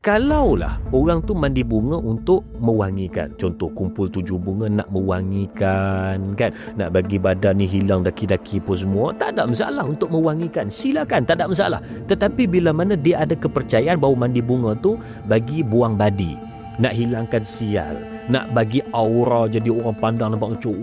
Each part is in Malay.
Kalaulah orang tu mandi bunga untuk mewangikan, contoh kumpul 7 bunga nak mewangikan kan, nak bagi badan ni hilang daki-daki pun semua, tak ada masalah untuk mewangikan, silakan, tak ada masalah. Tetapi bila mana dia ada kepercayaan bahawa mandi bunga tu bagi buang badi, nak hilangkan sial, nak bagi aura jadi orang pandang nampak macam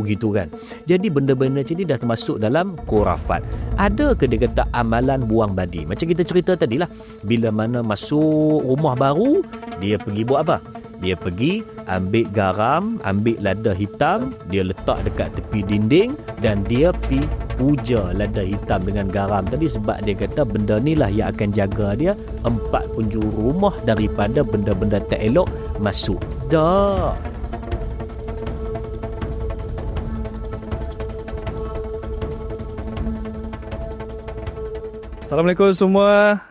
gitu kan. Jadi benda-benda macam ni dah termasuk dalam khurafat. Ada ke dia kata amalan buang badi? Macam kita cerita tadi lah, bila mana masuk rumah baru, dia pergi buat apa? Dia pergi ambil garam, ambil lada hitam, dia letak dekat tepi dinding dan dia pergi puja lada hitam dengan garam tadi, sebab dia kata benda ni lah yang akan jaga dia 4 penjuru rumah daripada benda-benda tak elok masuk. Dah. Assalamualaikum semua.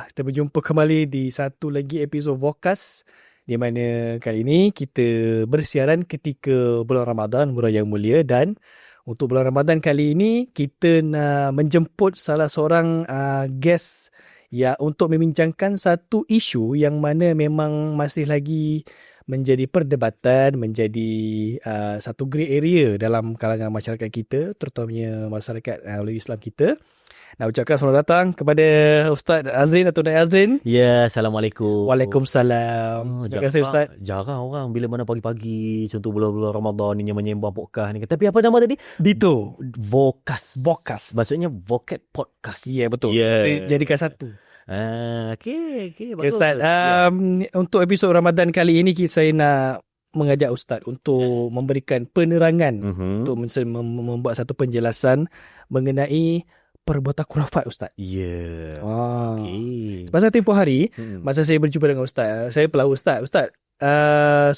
Kita berjumpa kembali di satu lagi episod Vokas, di mana kali ini kita bersiaran ketika bulan Ramadan, bulan yang mulia, dan untuk bulan Ramadan kali ini kita nak menjemput salah seorang guest ya untuk membincangkan satu isu yang mana memang masih lagi menjadi perdebatan, menjadi satu grey area dalam kalangan masyarakat kita, terutamanya masyarakat melalui Islam kita. Nak ucapkan selamat datang kepada Ustaz Azrin atau Dai Azrin. Ya, Assalamualaikum. Waalaikumsalam. Terima kasih Ustaz. Jarang orang bila mana pagi-pagi contoh bulan-bulan Ramadan ni menyembang podcast ni. Tapi apa nama tadi? Dito. Vokas. Maksudnya Vokat Podcast. Ya, betul. Yeah. Jadikan satu. Okey, bagus. Ustaz, untuk episod Ramadan kali ini saya nak mengajak Ustaz untuk memberikan penerangan, untuk membuat satu penjelasan mengenai perbuatan khurafat, Ustaz. Ya. Yeah. Okay. Pasal tempoh hari, masa saya berjumpa dengan Ustaz, saya pelau Ustaz,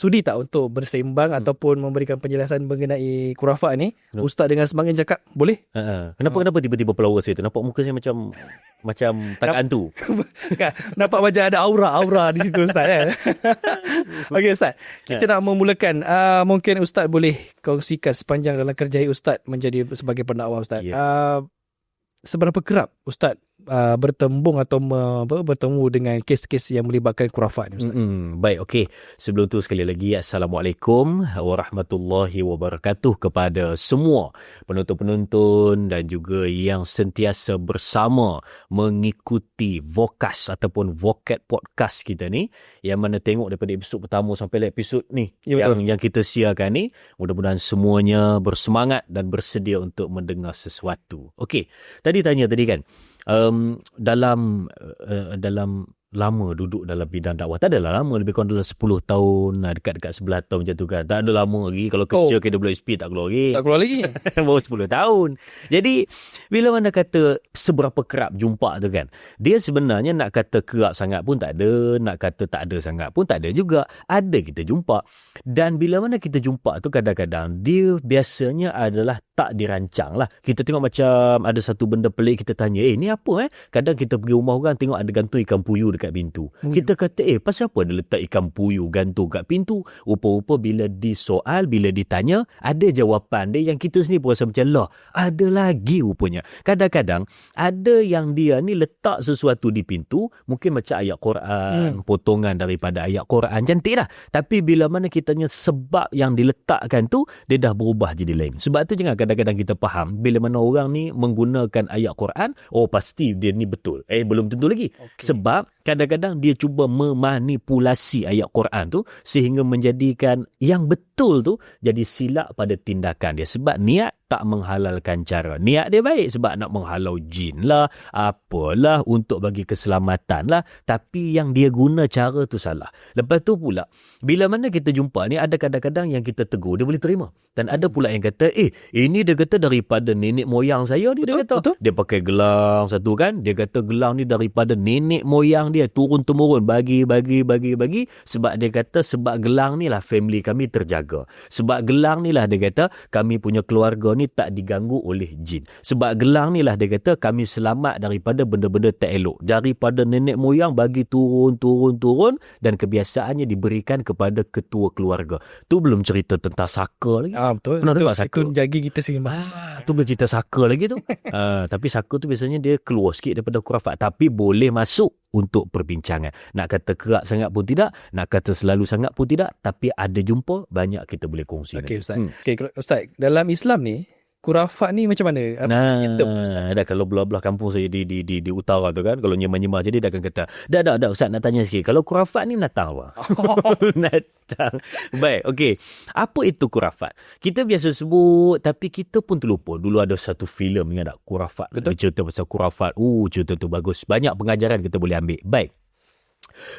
sudi tak untuk bersembang ataupun memberikan penjelasan mengenai khurafat ni? Ustaz dengan semangat cakap, boleh? Kenapa tiba-tiba pelau saya tu? Nampak muka saya macam tak hantu. Nampak macam ada aura di situ, Ustaz kan? Okey Ustaz, kita nak memulakan. Mungkin Ustaz boleh kongsikan sepanjang dalam kerjaya Ustaz menjadi sebagai pendakwah, Ustaz. Seberapa kerap Ustaz bertembung atau bertemu dengan kes-kes yang melibatkan khurafat ni, Ustaz? Baik, okey. Sebelum tu sekali lagi Assalamualaikum warahmatullahi wabarakatuh kepada semua penonton-penonton dan juga yang sentiasa bersama mengikuti Vokas ataupun Vokat Podcast kita ni, yang mana tengok daripada episod pertama sampai episod ni yang kita siarkan ni. Mudah-mudahan semuanya bersemangat dan bersedia untuk mendengar sesuatu. Okey, tadi kan dalam lama duduk dalam bidang dakwah. Tak adalah lama, lebih kurang dalam 10 tahun, dekat-dekat 11 tahun macam tu kan. Tak ada lama lagi. Kalau kerja KWSP tak keluar lagi. Baru 10 tahun. Jadi bila mana kata seberapa kerap jumpa tu kan, dia sebenarnya nak kata kerap sangat pun tak ada, nak kata tak ada sangat pun tak ada juga. Ada kita jumpa. Dan bila mana kita jumpa tu kadang-kadang dia biasanya adalah tak dirancang lah. Kita tengok macam ada satu benda pelik, kita tanya, ni apa Kadang kita pergi rumah orang, tengok ada gantung ikan puyuh dekat pintu. Kita kata, pasal apa ada letak ikan puyuh gantung kat pintu? Rupa-rupa bila disoal, bila ditanya, ada jawapan dia yang kita sendiri pun rasa macam, ada lagi rupanya. Kadang-kadang ada yang dia ni letak sesuatu di pintu, mungkin macam ayat Quran, potongan daripada ayat Quran, cantik lah. Tapi bila mana kita tanya sebab yang diletakkan tu, dia dah berubah jadi lain. Sebab tu jangan kadang-kadang kita faham, bila mana orang ni menggunakan ayat Quran, pasti dia ni betul. Belum tentu lagi. Sebab kadang-kadang dia cuba memanipulasi ayat Quran tu sehingga menjadikan yang betul tu jadi silap pada tindakan dia. Sebab niat tak menghalalkan cara. Niat dia baik sebab nak menghalau jin lah, apalah, untuk bagi keselamatan lah. Tapi yang dia guna cara tu salah. Lepas tu pula, bila mana kita jumpa ni, ada kadang-kadang yang kita tegur, dia boleh terima. Dan ada pula yang kata, ini dia kata daripada nenek moyang saya ni. Betul. Dia pakai gelang satu kan. Dia kata gelang ni daripada nenek moyang dia, turun-temurun, bagi. Sebab dia kata, sebab gelang ni lah family kami terjaga. Sebab gelang ni lah dia kata, kami punya keluarga ni tak diganggu oleh jin. Sebab gelang ni lah dia kata, kami selamat daripada benda-benda tak elok. Daripada nenek moyang bagi turun. Dan kebiasaannya diberikan kepada ketua keluarga. Tu belum cerita tentang saka lagi. Betul. Pernah dengar saka? Itu jagi kita sembah. Tu belum cerita saka lagi tu. Tapi saka tu biasanya dia keluar sikit daripada khurafat. Tapi boleh masuk untuk untuk perbincangan. Nak kata kerap sangat pun tidak, nak kata selalu sangat pun tidak, tapi ada jumpa, banyak kita boleh kongsi. Okey Ustaz. Okey Ustaz, dalam Islam ni kurafat ni macam mana? Dah kalau belah-belah kampung saya di utara tu kan, kalau nyemah-nyemah jadi dia akan kata, dah Ustaz nak tanya sikit, kalau kurafat ni natang apa? Natang. Baik, okey. Apa itu kurafat? Kita biasa sebut, tapi kita pun terlupa. Dulu ada satu filem, ingat tak? Kurafat. Betul. Cerita pasal kurafat. Cerita tu bagus. Banyak pengajaran kita boleh ambil. Baik.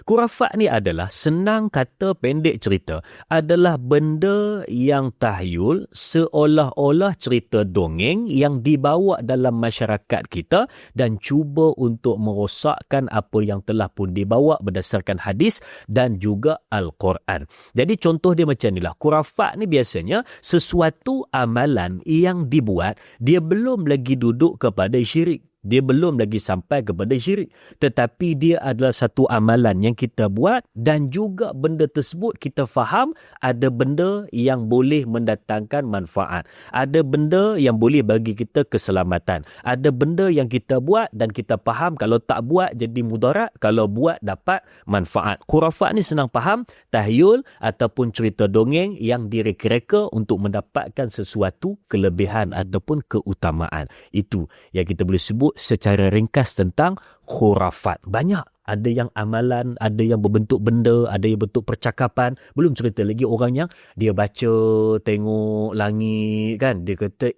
Kurafat ni adalah, senang kata pendek cerita, adalah benda yang tahyul, seolah-olah cerita dongeng yang dibawa dalam masyarakat kita dan cuba untuk merosakkan apa yang telah pun dibawa berdasarkan hadis dan juga Al-Quran. Jadi contoh dia macam inilah. Kurafat ni biasanya sesuatu amalan yang dibuat, dia belum lagi duduk kepada syirik. Dia belum lagi sampai kepada syirik. Tetapi dia adalah satu amalan yang kita buat dan juga benda tersebut kita faham ada benda yang boleh mendatangkan manfaat. Ada benda yang boleh bagi kita keselamatan. Ada benda yang kita buat dan kita faham kalau tak buat jadi mudarat, kalau buat dapat manfaat. Khurafat ni senang faham, tahyul ataupun cerita dongeng yang direka-reka untuk mendapatkan sesuatu kelebihan ataupun keutamaan. Itu yang kita boleh sebut secara ringkas tentang khurafat. Banyak. Ada yang amalan, ada yang berbentuk benda, ada yang bentuk percakapan. Belum cerita lagi orang yang dia baca, tengok langit kan. Dia kata,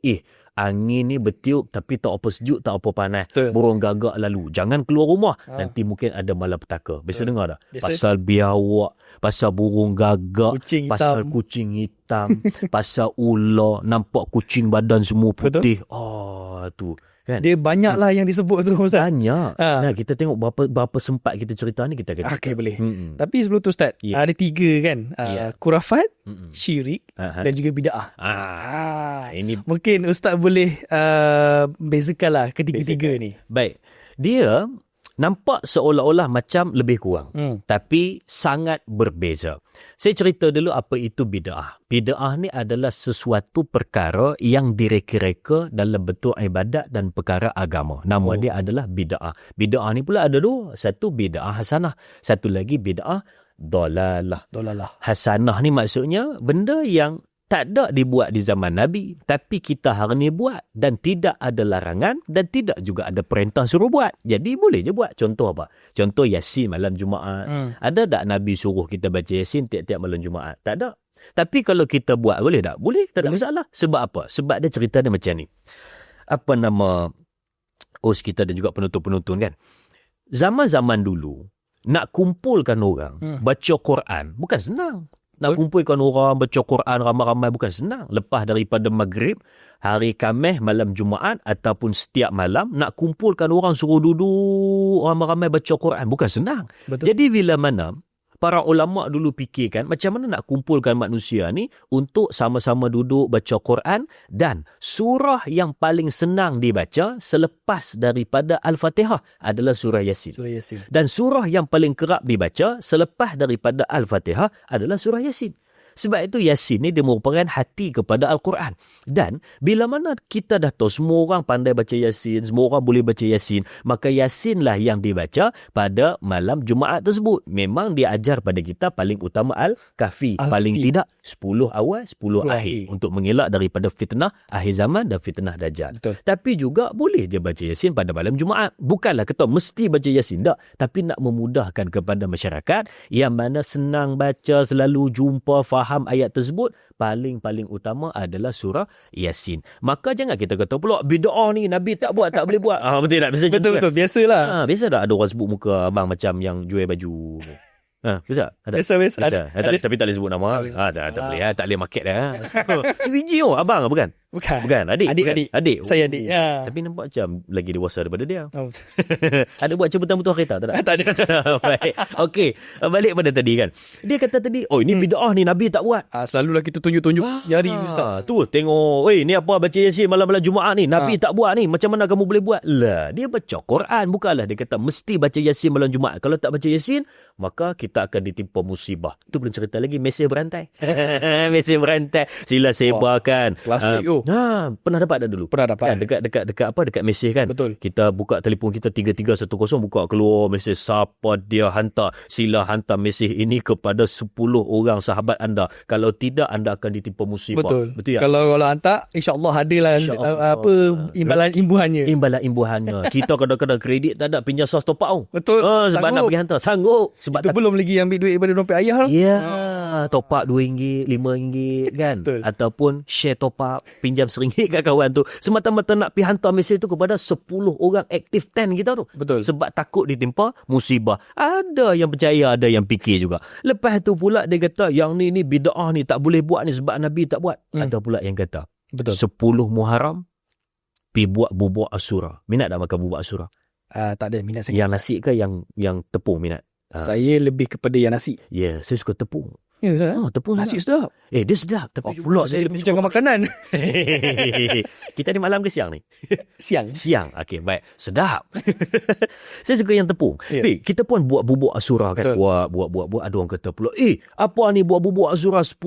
angin ni bertiup tapi tak apa sejuk, tak apa panas. Betul. Burung gagak lalu. Jangan keluar rumah. Nanti mungkin ada malapetaka. Biasa dengar tak? Biasa. Pasal biawak, pasal burung gagak, Kucing pasal hitam. kucing hitam, pasal ular, nampak kucing badan semua putih. Tu. Kan? Dia banyak lah yang disebut tu Ustaz. Banyak. Nah, kita tengok berapa sempat kita cerita ni, kita akan Okey, boleh. Tapi Tapi sebelum tu Ustaz, ada 3 kan? Kurafat, syirik dan juga bid'ah. Ini Mungkin Ustaz boleh bezakanlah ketiga-tiga ni. baik. Dia nampak seolah-olah macam lebih kurang. Tapi sangat berbeza. Saya cerita dulu apa itu bid'ah. Bid'ah ni adalah sesuatu perkara yang direka-reka dalam bentuk ibadat dan perkara agama. Nama dia adalah bid'ah. Bid'ah ni pula ada dua. Satu bid'ah hasanah. Satu lagi bid'ah dolalah. Hasanah ni maksudnya benda yang tak ada dibuat di zaman Nabi, tapi kita hari ni buat dan tidak ada larangan dan tidak juga ada perintah suruh buat. Jadi boleh je buat. Contoh apa? Contoh Yasin malam Jumaat. Ada tak Nabi suruh kita baca Yasin tiap-tiap malam Jumaat? Tak ada. Tapi kalau kita buat boleh tak? Boleh, tak ada masalah. Sebab apa? Sebab dia cerita dia macam ni. Apa nama host kita dan juga penonton-penonton kan? Zaman-zaman dulu, nak kumpulkan orang baca Quran bukan senang. Nak kumpulkan orang baca Quran ramai-ramai bukan senang. Lepas daripada maghrib, hari Khamis, malam Jumaat ataupun setiap malam, nak kumpulkan orang suruh duduk ramai-ramai baca Quran bukan senang. Betul. Jadi bila mana para ulama dulu fikirkan macam mana nak kumpulkan manusia ni untuk sama-sama duduk baca Quran, dan surah yang paling senang dibaca selepas daripada Al-Fatihah adalah surah Yasin. Dan surah yang paling kerap dibaca selepas daripada Al-Fatihah adalah surah Yasin. Sebab itu Yasin ni dia merupakan hati kepada Al-Quran. Dan bila mana kita dah tahu semua orang pandai baca Yasin, semua orang boleh baca Yasin, maka Yasin lah yang dibaca pada malam Jumaat tersebut. Memang dia ajar pada kita paling utama Al-Kahfi. Paling tidak 10 awal, 10 akhir. Untuk mengelak daripada fitnah akhir zaman dan fitnah Dajjal. Betul. Tapi juga boleh je baca Yasin pada malam Jumaat. Bukanlah kata mesti baca Yasin, tak. Tapi nak memudahkan kepada masyarakat yang mana senang baca, selalu jumpa, faham ayat tersebut, paling utama adalah surah Yasin. Maka jangan kita kata pula bid'ah ni Nabi tak buat, tak boleh buat. Betul tak? Betul, biasalah. Biasa tak ada orang sebut muka abang macam yang jual baju. Biasa? Biasa. Tapi tak boleh sebut nama. Tak boleh. Tak boleh market dah. Biji abang bukan? Bukan. Adik. Saya adik. Tapi nampak macam lagi dewasa daripada dia. Ada buat cabutan betul kereta tak? Tak ada. Baik. Okey, balik pada tadi kan. Dia kata tadi, ini bid'ah ni Nabi tak buat. Selalulah kita tunjuk-tunjuk jari Ustaz. Tu tengok, ni apa baca Yasin malam-malam Jumaat ni, Nabi tak buat ni. Macam mana kamu boleh buat? Lah, dia baca Quran, bukanlah dia kata mesti baca Yasin malam Jumaat. Kalau tak baca Yasin, maka kita akan ditimpa musibah. Tu belum cerita lagi mesej berantai. Mesej berantai. Sila sebarkan. Klasik Pernah dapat dah dulu. Pernah dapat. Kan, dekat mesej kan. Betul. Kita buka telefon kita 3310, buka keluar mesej, siapa dia hantar, sila hantar mesej ini kepada 10 orang sahabat anda. Kalau tidak, anda akan ditimpa musibah. Betul ya? Kalau hantar, insya-Allah adalah imbuhannya. Imbalan-imbuhannya. Kita kadang-kadang kredit tak ada, pinjam sos top up. Betul. Sebab nak pergi hantar. Sanggup. Sebab itu belum lagi ambil duit daripada dompet ayah lah. Ya, top up RM2, RM5 kan. Betul. Ataupun share top up, pinjam RM1 kat kawan tu. Semata-mata nak pergi hantar mesej tu kepada 10 orang aktif 10 kita tu. Betul. Sebab takut ditimpa musibah. Ada yang percaya, ada yang fikir juga. Lepas tu pula dia kata, yang ni bid'ah ni, tak boleh buat ni sebab Nabi tak buat. Ada pula yang kata, betul. 10 Muharram, pergi buat bubur Ashura. Minat tak makan bubur Ashura? Tak ada minat sangat. Yang nasi ke yang tepung minat? Saya lebih kepada yang nasi. Ya, saya suka tepung. Ya, tepung nasi sedap. Dia sedap. Tapi pula saya lebih suka makanan. Kita ni malam ke siang ni? Siang. Okey, baik. Sedap. Saya suka yang tepung. Yeah. Kita pun buat bubur Ashura kan. Buat. Ada orang kata pula, apa ni buat bubur Ashura 10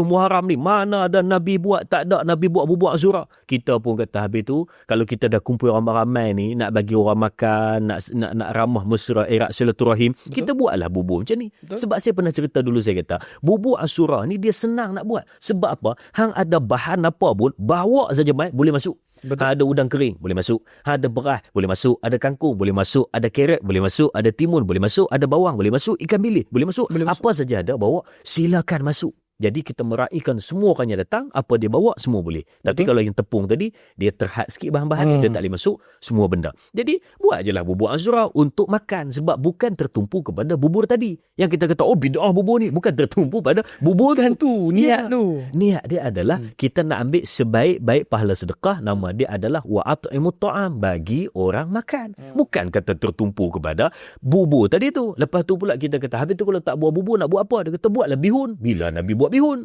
Muharram ni? Mana ada Nabi buat? Tak ada Nabi buat bubur Ashura. Kita pun kata habis tu, kalau kita dah kumpul ramai-ramai ni, nak bagi orang makan, nak ramah mesra, erat silaturahim, kita buatlah bubur macam ni. Betul. Sebab saya pernah cerita dulu, saya kata, bubur Ashura ni dia senang nak buat. Sebab apa? Hang ada bahan apa pun, bawa saja mai boleh masuk. Betul. Ada udang kering boleh masuk, ada beras boleh masuk, ada kangkung boleh masuk, ada carrot boleh masuk, ada timun boleh masuk, ada bawang boleh masuk, ikan bilis boleh masuk. Apa saja ada bawa, silakan masuk. Jadi kita meraihkan semua orang yang datang, apa dia bawa semua boleh. Tapi kalau yang tepung tadi, dia terhad sikit bahan-bahan, dia tak boleh masuk semua benda. Jadi buat je lah bubur Ashura untuk makan. Sebab bukan tertumpu kepada bubur tadi. Yang kita kata, bid'ah bubur ni. Bukan tertumpu pada bubur tu. Niat tu. Niat dia adalah kita nak ambil sebaik-baik pahala sedekah. Nama dia adalah wa'at'imut ta'am, bagi orang makan. Bukan kata tertumpu kepada bubur tadi tu. Lepas tu pula kita kata, habis tu kalau tak buat bubur nak buat apa? Dia kata buatlah bihun. Bila Nabi buat bihun?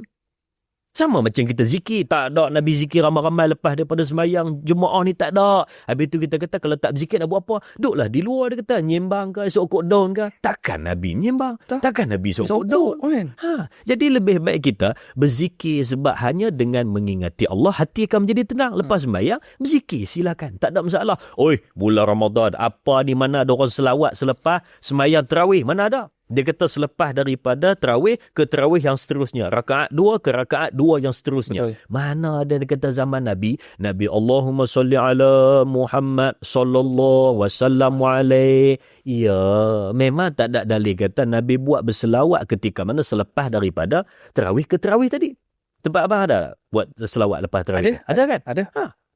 Sama macam kita zikir. Tak ada Nabi zikir ramai-ramai lepas daripada sembahyang jemaah ni, tak ada. Habis tu kita kata kalau tak berzikir nak buat apa? Duduklah di luar, dia kata nyembang ke, sokok daun ke. Takkan Nabi nyembang. Takkan Nabi sokok daun. Jadi lebih baik kita berzikir, sebab hanya dengan mengingati Allah hati akan menjadi tenang. Lepas sembahyang berzikir, silakan. Tak ada masalah. Bulan Ramadan apa ni, mana ada orang selawat selepas sembahyang tarawih? Mana ada? Dia kata selepas daripada tarawih ke tarawih yang seterusnya. Rakaat 2 ke rakaat 2 yang seterusnya. Betul. Mana ada dia kata zaman Nabi Allahumma salli ala Muhammad sallallahu wasallam alaihi. Ya, memang tak ada dalil kata Nabi buat berselawat ketika mana selepas daripada tarawih ke tarawih tadi. Tempat abang ada buat selawat lepas tarawih? Ada kan? Ada.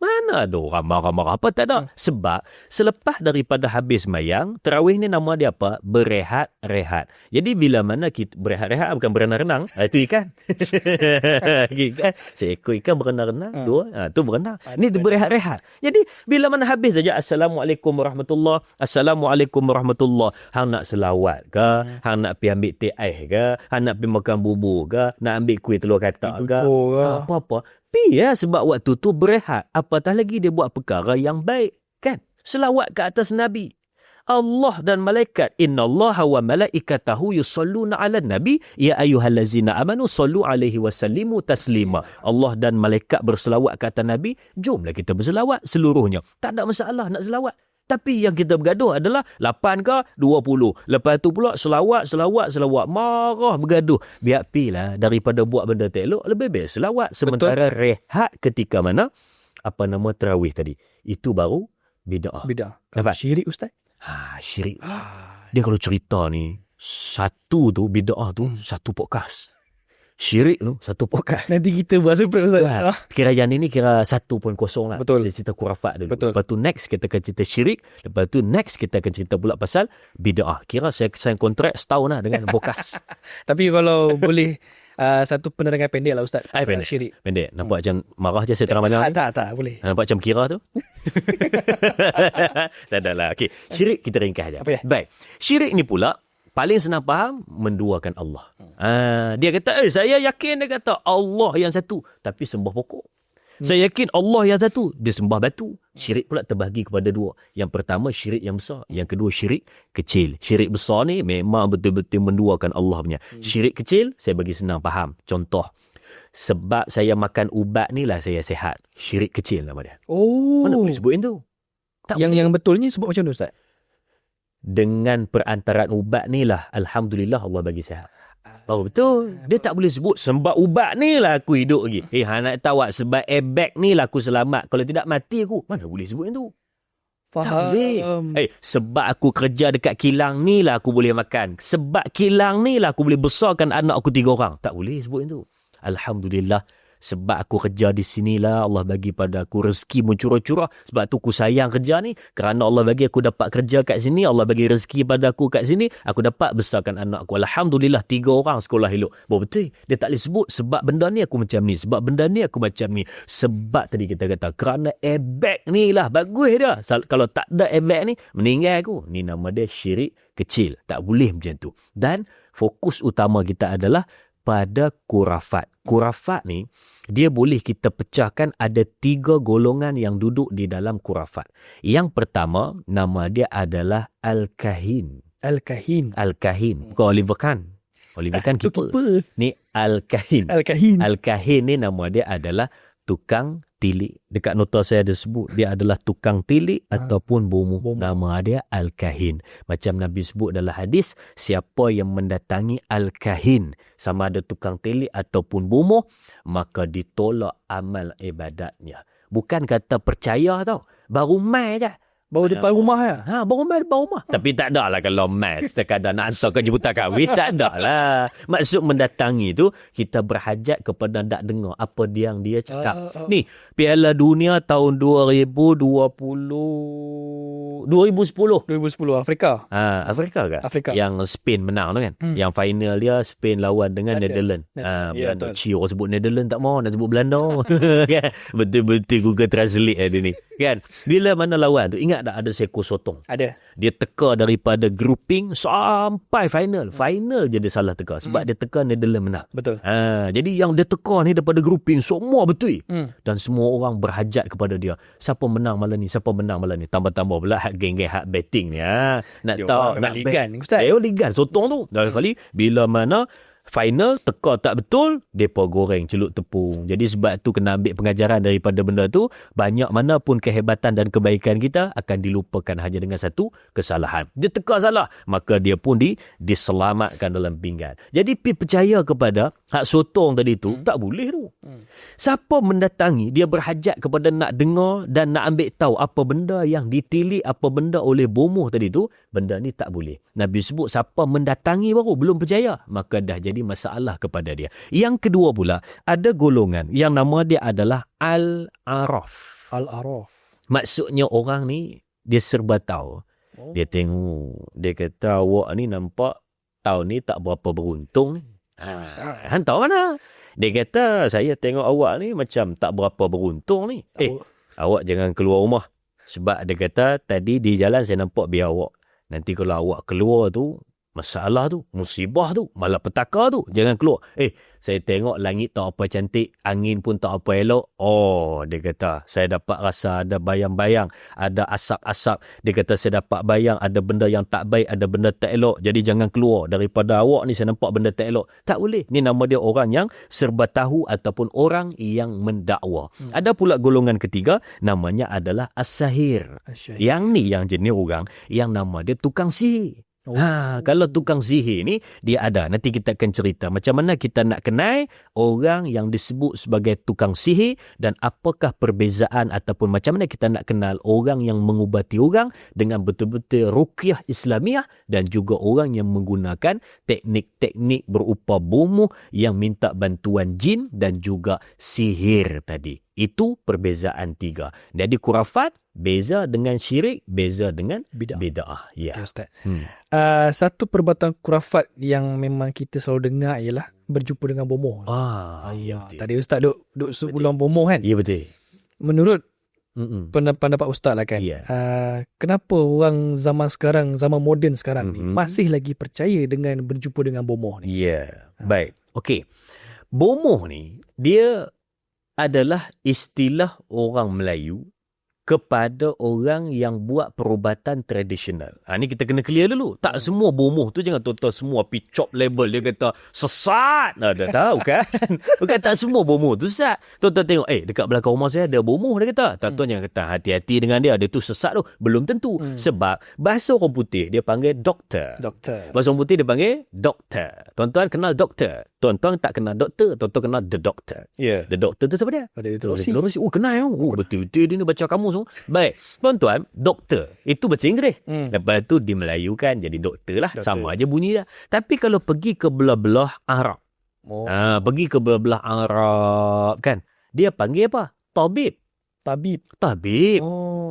Mana ada orang marah-marah apa? Tak ada. Sebab selepas daripada habis sembahyang, tarawih ni nama dia apa? Berehat-rehat. Jadi bila mana kita berehat-rehat, bukan berenang-renang. Itu ikan. Ikan. Seekor ikan berenang-renang. Dua. Tu berenang. Ni berehat-rehat. Jadi bila mana habis saja, Assalamualaikum warahmatullahi, Assalamualaikum warahmatullahi. Hang nak selawat ke? Hang nak pergi ambil teh ais ke? Hang nak pergi makan bubur ke? Nak ambil kuih telur katak ke? Apa-apa. Sebab waktu tu berehat. Apatah lagi dia buat perkara yang baik. Kan? Selawat ke atas Nabi. Allah dan malaikat. Innallaha wa malaikatahu yusalluna ala nabi. Ya ayyuhallazina amanu sallu alaihi wasallimu taslima. Allah dan malaikat berselawat ke atas Nabi. Jomlah kita berselawat seluruhnya. Tak ada masalah nak selawat. Tapi yang kita bergaduh adalah 8 ke 20. Lepas tu pula selawat. Marah bergaduh. Biar pilah daripada buat benda tak elok, lebih baik selawat. Sementara rehat ketika mana tarawih tadi. Itu baru bid'ah. Nampak? Syirik Ustaz? Syirik. Dia kalau cerita ni, satu tu bid'ah tu, satu podcast. Syirik tu satu podcast. Nanti kita buat surprise Ustaz. Kira yang ini kira 1.0 lah. Betul. Dia cerita khurafat dulu. Betul. Lepas tu next kita akan cerita syirik. Lepas tu next kita akan cerita pula pasal bid'ah. Kira saya sign kontrak setahun lah dengan podcast. Tapi kalau boleh satu penerangan pendek lah Ustaz. Pendek. Syirik. Pendek. Nampak macam marah je saya terang mana ni? Tak boleh. Nampak macam kira tu? Tak ada lah. Okay. Syirik kita ringkas je. Baik. Syirik ni pula paling senang faham, menduakan Allah. Dia kata, saya yakin, dia kata Allah yang satu, tapi sembah pokok. Saya yakin Allah yang satu, dia sembah batu. Syirik pula terbahagi kepada dua. Yang pertama syirik yang besar, yang kedua syirik kecil. Syirik besar ni memang betul-betul menduakan Allah punya. Syirik kecil saya bagi senang faham. Contoh, Sebab saya makan ubat ni lah saya sihat. Syirik kecil nama dia. Oh. Mana boleh sebut itu? Tak boleh. Yang betulnya sebut macam mana Ustaz? Dengan perantaraan ubat ni lah, alhamdulillah Allah bagi sihat. Oh betul. Dia tak boleh sebut sebab ubat ni lah aku hidup lagi. Nak tahu sebab airbag ni lah aku selamat. Kalau tidak mati aku. Mana boleh sebut itu? Tak boleh. Sebab aku kerja dekat kilang ni lah aku boleh makan. Sebab kilang ni lah aku boleh besarkan anak aku 3 orang. Tak boleh sebut itu. Alhamdulillah. Sebab aku kerja di sinilah Allah bagi pada aku rezeki mencurah-curah. Sebab tu aku sayang kerja ni. Kerana Allah bagi aku dapat kerja kat sini. Allah bagi rezeki pada aku kat sini. Aku dapat besarkan anak aku. Alhamdulillah 3 orang sekolah elok. Betul. Dia tak boleh sebut sebab benda ni aku macam ni. Sebab benda ni aku macam ni. Sebab tadi kita kata kerana airbag ni lah bagus dia. Kalau tak ada airbag ni meninggal aku. Ni nama dia syirik kecil. Tak boleh macam tu. Dan fokus utama kita adalah pada kurafat. Kurafat ni, dia boleh kita pecahkan ada 3 golongan yang duduk di dalam kurafat. Yang pertama, nama dia adalah Al-Kahin. Al-Kahin. Al-Kahin. Bukan Oliver Kahn. Oliver Kahn keeper. Ni Al-Kahin. Al-Kahin. Al-Kahin ni nama dia adalah tukang tilik. Dekat nota saya ada sebut dia adalah tukang tilik ataupun bomoh. Nama dia Al-Kahin. Macam Nabi sebut dalam hadis, siapa yang mendatangi Al-Kahin sama ada tukang tilik ataupun bomoh, maka ditolak amal ibadatnya. Bukan kata percaya tau. Baru mai je. Baru depan rumah ya? Baru mai depan rumah. Tapi tak ada lah kalau mai sekadar nak hantar ke jemputan kahwin. Tak ada lah. Maksud mendatangi tu, kita berhajat kepada nak dengar apa dia yang dia cakap. Ni, Piala Dunia tahun 2010 Afrika. Afrika ke? Afrika. Yang Spain menang tu kan? Yang final dia Spain lawan dengan Netherlands. Belanda. Orang sebut Netherlands tak mau, nak sebut Belanda. Kan? Betul-betul Google Translate ada ni. Kan? Bila mana lawan tu, ingat tak ada seekor sotong? Ada. Dia teka daripada grouping sampai final. Final je dia salah teka. Sebab dia teka Netherlands menang. Betul. Jadi yang dia teka ni daripada grouping semua betul. Dan semua orang berhajat kepada dia. Siapa menang malam ni? Siapa menang malam ni? Tambah-tambah pula geng-geng hak betting ni. Nak dia tahu. Nak ligan Ustaz. Ligan. Sotong tu. Dan kali bila mana final teka tak betul, depa goreng celup tepung. Jadi sebab tu kena ambil pengajaran daripada benda tu. Banyak mana pun kehebatan dan kebaikan kita akan dilupakan hanya dengan satu kesalahan. Dia teka salah, maka dia pun diselamatkan dalam pinggan. Jadi percaya kepada hak sotong tadi tu tak boleh tu. Siapa mendatangi, dia berhajat kepada nak dengar dan nak ambil tahu apa benda yang ditilik, apa benda oleh bomoh tadi tu, benda ni tak boleh. Nabi sebut siapa mendatangi baru belum percaya, maka dah jadi masalah kepada dia. Yang kedua pula, ada golongan yang nama dia adalah Al-Araf. Al-Araf. Maksudnya orang ni dia serba tahu. Dia tengok, dia kata awak ni nampak tahun ni tak berapa beruntung ni. Hantar mana? Dia kata saya tengok awak ni macam tak berapa beruntung ni. Awak jangan keluar rumah. Sebab dia kata tadi di jalan saya nampak biar awak. Nanti kalau awak keluar tu, masalah tu, musibah tu, malapetaka tu, jangan keluar. Saya tengok langit tak apa cantik, angin pun tak apa elok. Dia kata, saya dapat rasa ada bayang-bayang, ada asap-asap. Dia kata, saya dapat bayang ada benda yang tak baik, ada benda tak elok. Jadi jangan keluar. Daripada awak ni, saya nampak benda tak elok. Tak boleh. Ni nama dia orang yang serba tahu ataupun orang yang mendakwa. Ada pula golongan ketiga, namanya adalah As-Sahir. Yang ni yang jenis orang yang nama dia tukang sihir. Kalau tukang sihir ni dia ada, nanti kita akan cerita macam mana kita nak kenal orang yang disebut sebagai tukang sihir dan apakah perbezaan ataupun macam mana kita nak kenal orang yang mengubati orang dengan betul-betul ruqyah Islamiah dan juga orang yang menggunakan teknik-teknik berupa bomoh yang minta bantuan jin dan juga sihir tadi. Itu perbezaan 3. Jadi kurafat beza dengan syirik, beza dengan bid'ah. Ya. Okay, Ustaz. Satu perbuatan kurafat yang memang kita selalu dengar ialah berjumpa dengan bomoh. Tadi Ustaz duk sebelum bomoh kan? Ya, betul. Menurut pendapat Ustaz lah kan, kenapa orang zaman sekarang, zaman moden sekarang ni masih lagi percaya dengan berjumpa dengan bomoh ni? Baik. Okey. Bomoh ni dia adalah istilah orang Melayu kepada orang yang buat perubatan tradisional. Ni kita kena clear dulu. Tak semua bomoh tu, jangan tuan-tuan semua pergi chop label. Dia kata sesat. Dah tahu kan? Bukan tak semua bomoh tu sesat. Tuan-tuan tengok, dekat belakang rumah saya ada bomoh, dia kata. Tuan-tuan jangan kata hati-hati dengan dia tu sesat tu. Belum tentu. Sebab bahasa orang putih dia panggil doktor. Bahasa orang putih dia panggil doktor. Tuan-tuan kenal doktor. Tuan-tuan tak kenal doktor. Tuan-tuan kenal the doctor. The doctor tu siapa dia? Rosi. Kenal ya? Betul-betul dia ni baca kamus semua. Baik, tuan-tuan, doktor itu bahasa Inggeris. Lepas tu di Melayu kan jadi doktor lah. Sama aja bunyi dah. Tapi kalau pergi ke belah-belah Arab. Pergi ke belah-belah Arab kan. Dia panggil apa? Tabib.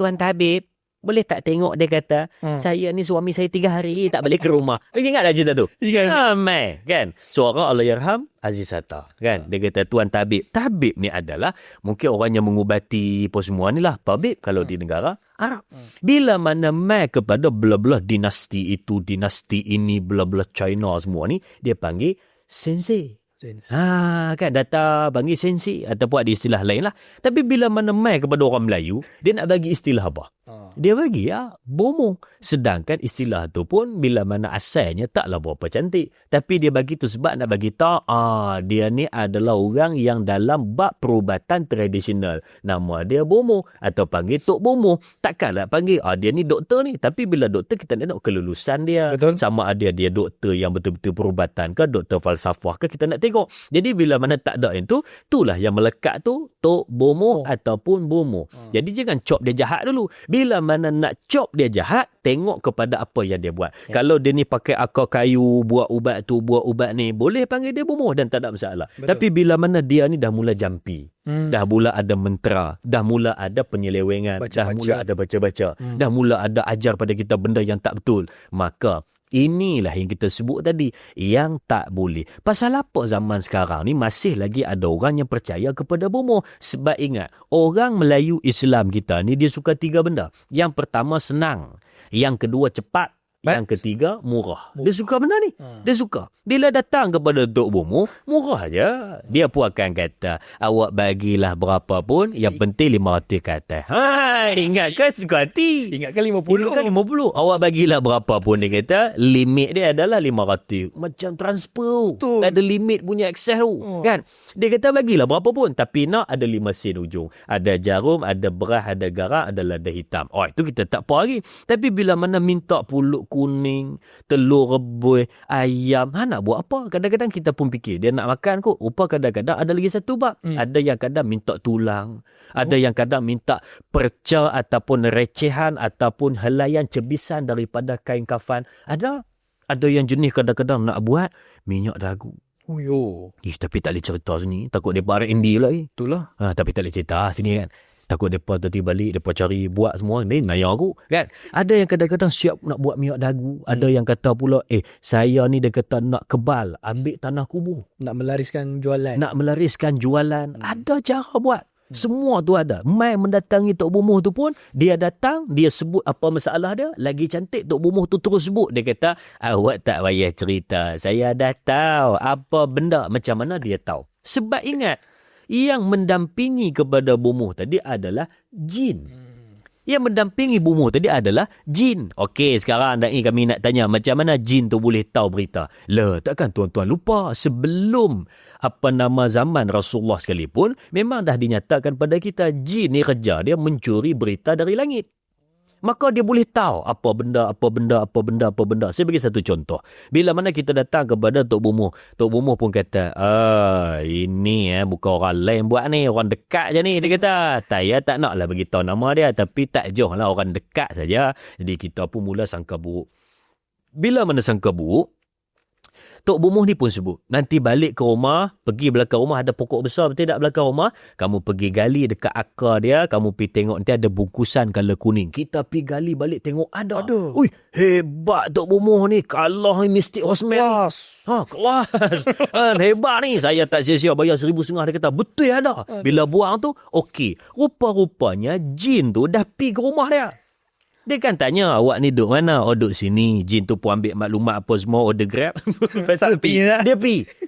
Tuan tabib. Boleh tak tengok, dia kata, saya ni suami saya 3 hari tak balik ke rumah. Ingat tak cerita tu? Ramai kan. Seorang Allahyarham Aziz Hatta kan. Dia kata tuan tabib. Tabib ni adalah mungkin orang yang mengubati apa semua ni lah. Tabib kalau di negara Arab. Bila mana mai kepada belah-belah dinasti itu, dinasti ini, belah-belah China semua ni, dia panggil sensei. Kan data panggil sensei ataupun ada istilah lain lah. Tapi bila mana mai kepada orang Melayu, dia nak bagi istilah apa? Dia bagi bomoh. Sedangkan istilah tu pun bila mana asalnya taklah berapa cantik. Tapi dia bagi tu sebab nak bagi tahu dia ni adalah orang yang dalam bab perubatan tradisional. Nama dia bomoh atau panggil Tok Bomoh. Takkanlah panggil dia ni doktor ni. Tapi bila doktor kita nak tengok kelulusan dia. Betul. Sama ada dia doktor yang betul-betul perubatan ke, doktor falsafah ke, kita nak tengok. Jadi bila mana tak ada yang tu, itulah yang melekat tu Tok Bomoh ataupun bomoh. Jadi jangan cop dia jahat dulu. Bila mana nak cop dia jahat, tengok kepada apa yang dia buat. Kalau dia ni pakai akar kayu, buat ubat tu, buat ubat ni, boleh panggil dia bomoh dan tak ada masalah. Betul. Tapi bila mana dia ni dah mula jampi, dah mula ada mentera, dah mula ada penyelewengan, dah mula ada baca-baca, dah mula ada ajar pada kita benda yang tak betul, maka inilah yang kita sebut tadi, yang tak boleh. Pasal apa zaman sekarang ni masih lagi ada orang yang percaya kepada bomoh? Sebab ingat, orang Melayu Islam kita ni dia suka 3 benda. Yang pertama senang, yang kedua cepat, yang ketiga murah. Dia suka benda ni. Dia suka. Bila datang kepada Tok Bomoh, murah je. Dia pun akan kata, awak bagilah berapa pun, yang penting 500 ke atas. Ingatkan suka hati. Ingatkan 50. Awak bagilah berapa pun, dia kata, limit dia adalah 500. Macam transfer. Betul. Ada limit punya akses tu. Kan? Dia kata bagilah berapa pun. Tapi nak ada 5 sen ujung. Ada jarum, ada beras, ada garam, ada lada hitam. Itu kita tak apa lagi. Tapi bila mana minta pulut kuning, telur rebus, ayam, nak buat apa? Kadang-kadang kita pun fikir dia nak makan kot. Rupa kadang-kadang ada lagi satu bab. Ada yang kadang minta tulang, ada yang kadang minta perca ataupun recehan ataupun helaian cebisan daripada kain kafan. Ada yang jenis kadang-kadang nak buat minyak dagu. Tapi tak boleh cerita sini, takut dia R&D lagi. Itulah. Tapi tak boleh cerita sini kan. Takut mereka nanti balik, mereka cari buat semua. Ni naya aku kan. Ada yang kadang-kadang siap nak buat minyak dagu. Ada yang kata pula, saya ni dia kata nak kebal, ambil tanah kubur. Nak melariskan jualan. Ada cara buat. Semua tu ada. Mai mendatangi Tok Bomoh tu pun, dia datang, dia sebut apa masalah dia. Lagi cantik, Tok Bomoh tu terus sebut. Dia kata, awak tak payah cerita. Saya dah tahu apa benda. Macam mana dia tahu. Sebab ingat, yang mendampingi kepada bomoh tadi adalah jin. Yang mendampingi bomoh tadi adalah jin. Okey, sekarang kami nak tanya, macam mana jin tu boleh tahu berita? Takkan tuan-tuan lupa, sebelum zaman Rasulullah sekalipun, memang dah dinyatakan pada kita, jin ni kerja dia mencuri berita dari langit. Maka dia boleh tahu apa benda. Saya bagi satu contoh. Bila mana kita datang kepada Tok Bomoh pun kata, ini bukan orang lain buat ni, orang dekat je ni. Dia kata, saya tak naklah beritahu nama dia, tapi tak jauh lah, orang dekat saja. Jadi kita pun mula sangka buruk. Bila mana sangka buruk, Tok Bomoh ni pun sebut, nanti balik ke rumah, pergi belakang rumah ada pokok besar, betul tak belakang rumah? Kamu pergi gali dekat akar dia, kamu pergi tengok nanti ada bungkusan color kuning. Kita pergi gali balik tengok ada. Ui, hebat Tok Bomoh ni, kalah Mystic Horseman. Kelas. Hebat ni. Saya tak sia-sia bayar 1,500. Dia kata, betul ada. Bila buang tu, okey. Rupa-rupanya jin tu dah pergi ke rumah dia. Dia kan tanya, awak ni duduk mana? Duduk sini. Jin tu pun ambil maklumat apa semua, order Grab.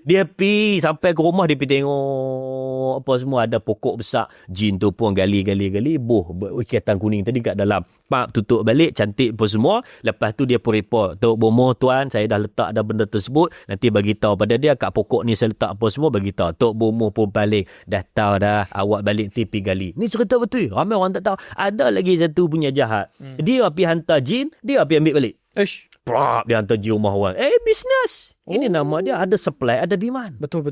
Dia pergi sampai ke rumah, dia pergi tengok tengok apa semua, ada pokok besar. Jin tu pun gali, ikatan kuning tadi kat dalam. Pak tutup balik, cantik pun semua. Lepas tu dia pun report, Tok Bomoh tuan, saya dah letak dah benda tersebut, nanti bagi tahu pada dia kat pokok ni saya letak apa semua, bagi tahu. Tok Bomoh pun balik, dah tahu dah, awak balik nanti pergi gali. Ni cerita betul. Ramai orang tak tahu. Ada lagi satu punya jahat. Dia pergi hantar jin, dia pergi ambil balik. Prak, dia hantar jin rumah orang. Bisnes. Ini nama dia, ada supply, ada demand. Betul.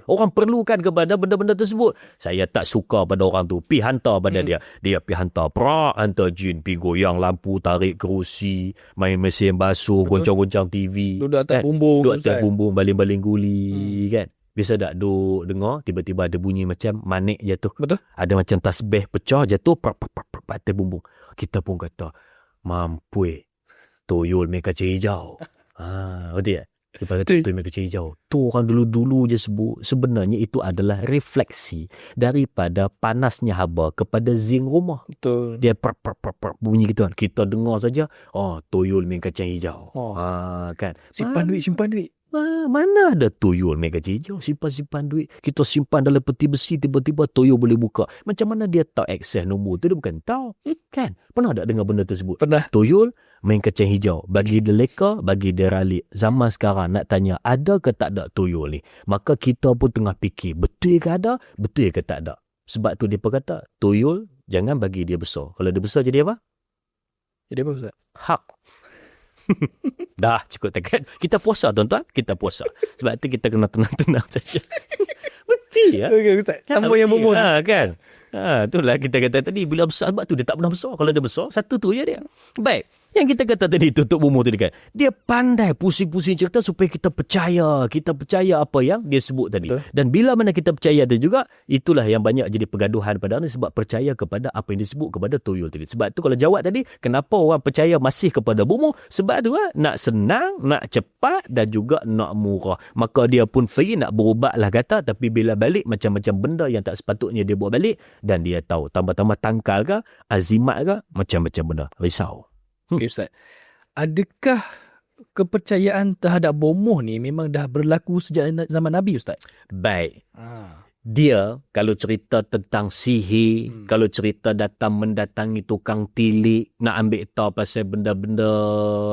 Orang perlukan kepada benda-benda tersebut. Saya tak suka pada orang tu. Pi hantar pada dia. Dia pi hantar prak, hantar jin, pi goyang lampu, tarik kerusi, main mesin basuh, goncang-goncang TV. Duduk atas bumbung. Duduk atas bumbung, baling-baling guli kan. Biasa tak duduk dengar, tiba-tiba ada bunyi macam manik jatuh. Betul. Ada macam tasbih pecah, jatuh, prak, atas bumbung. Kita pun kata, mampu tuyul mereka kacang hijau. Betul tak? Kita kata tuyul mereka kacang hijau. Tu orang dulu-dulu je sebut. Sebenarnya itu adalah refleksi daripada panasnya haba kepada zinc rumah. Betul. Dia bunyi gitu kan. Kita dengar saja, tuyul mereka kacang hijau. Kan? Simpan duit. Mana ada tuyul mega hijau simpan duit. Kita simpan dalam peti besi, tiba-tiba tuyul boleh buka. Macam mana dia tahu akses nombor tu? Dia bukan tahu. Kan? Pernah tak dengar benda tersebut? Pernah. Tuyul main kacang hijau. Bagi dia leka, bagi dia ralik. Zaman sekarang nak tanya, ada ke tak ada tuyul ni? Maka kita pun tengah fikir, betul ke ada? Betul ke tak ada? Sebab tu dia kata, tuyul jangan bagi dia besar. Kalau dia besar jadi apa? Jadi apa Ustaz? Hak. Dah cukup tekan. Kita puasa tuan-tuan, kita puasa. Sebab tu kita kena tenang-tenang saja. Betul ya. Okay, Ustaz. Sama yang bomoh. Kan. Itulah kita kata tadi, bila besar, sebab tu dia tak pernah besar. Kalau dia besar, satu tu je dia. Baik. Yang kita kata tadi, tutup bomoh tadi kan. Dia pandai pusing-pusing cerita supaya kita percaya. Kita percaya apa yang dia sebut tadi. Betul. Dan bila mana kita percaya tu juga, itulah yang banyak jadi pergaduhan pada ni, sebab percaya kepada apa yang disebut kepada tuyul tadi. Sebab tu kalau jawab tadi, kenapa orang percaya masih kepada bomoh? Sebab tu nak senang, nak cepat dan juga nak murah. Maka dia pun free nak berubat lah kata, tapi bila balik macam-macam benda yang tak sepatutnya dia buat balik, dan dia tahu tambah-tambah tangkal ke, azimat ke, macam-macam benda. Risau. Okay, Ustaz. Adakah kepercayaan terhadap bomoh ni memang dah berlaku sejak zaman Nabi, Ustaz? Baik. Dia kalau cerita tentang sihir, kalau cerita datang mendatangi tukang tilik, nak ambil tahu pasal benda-benda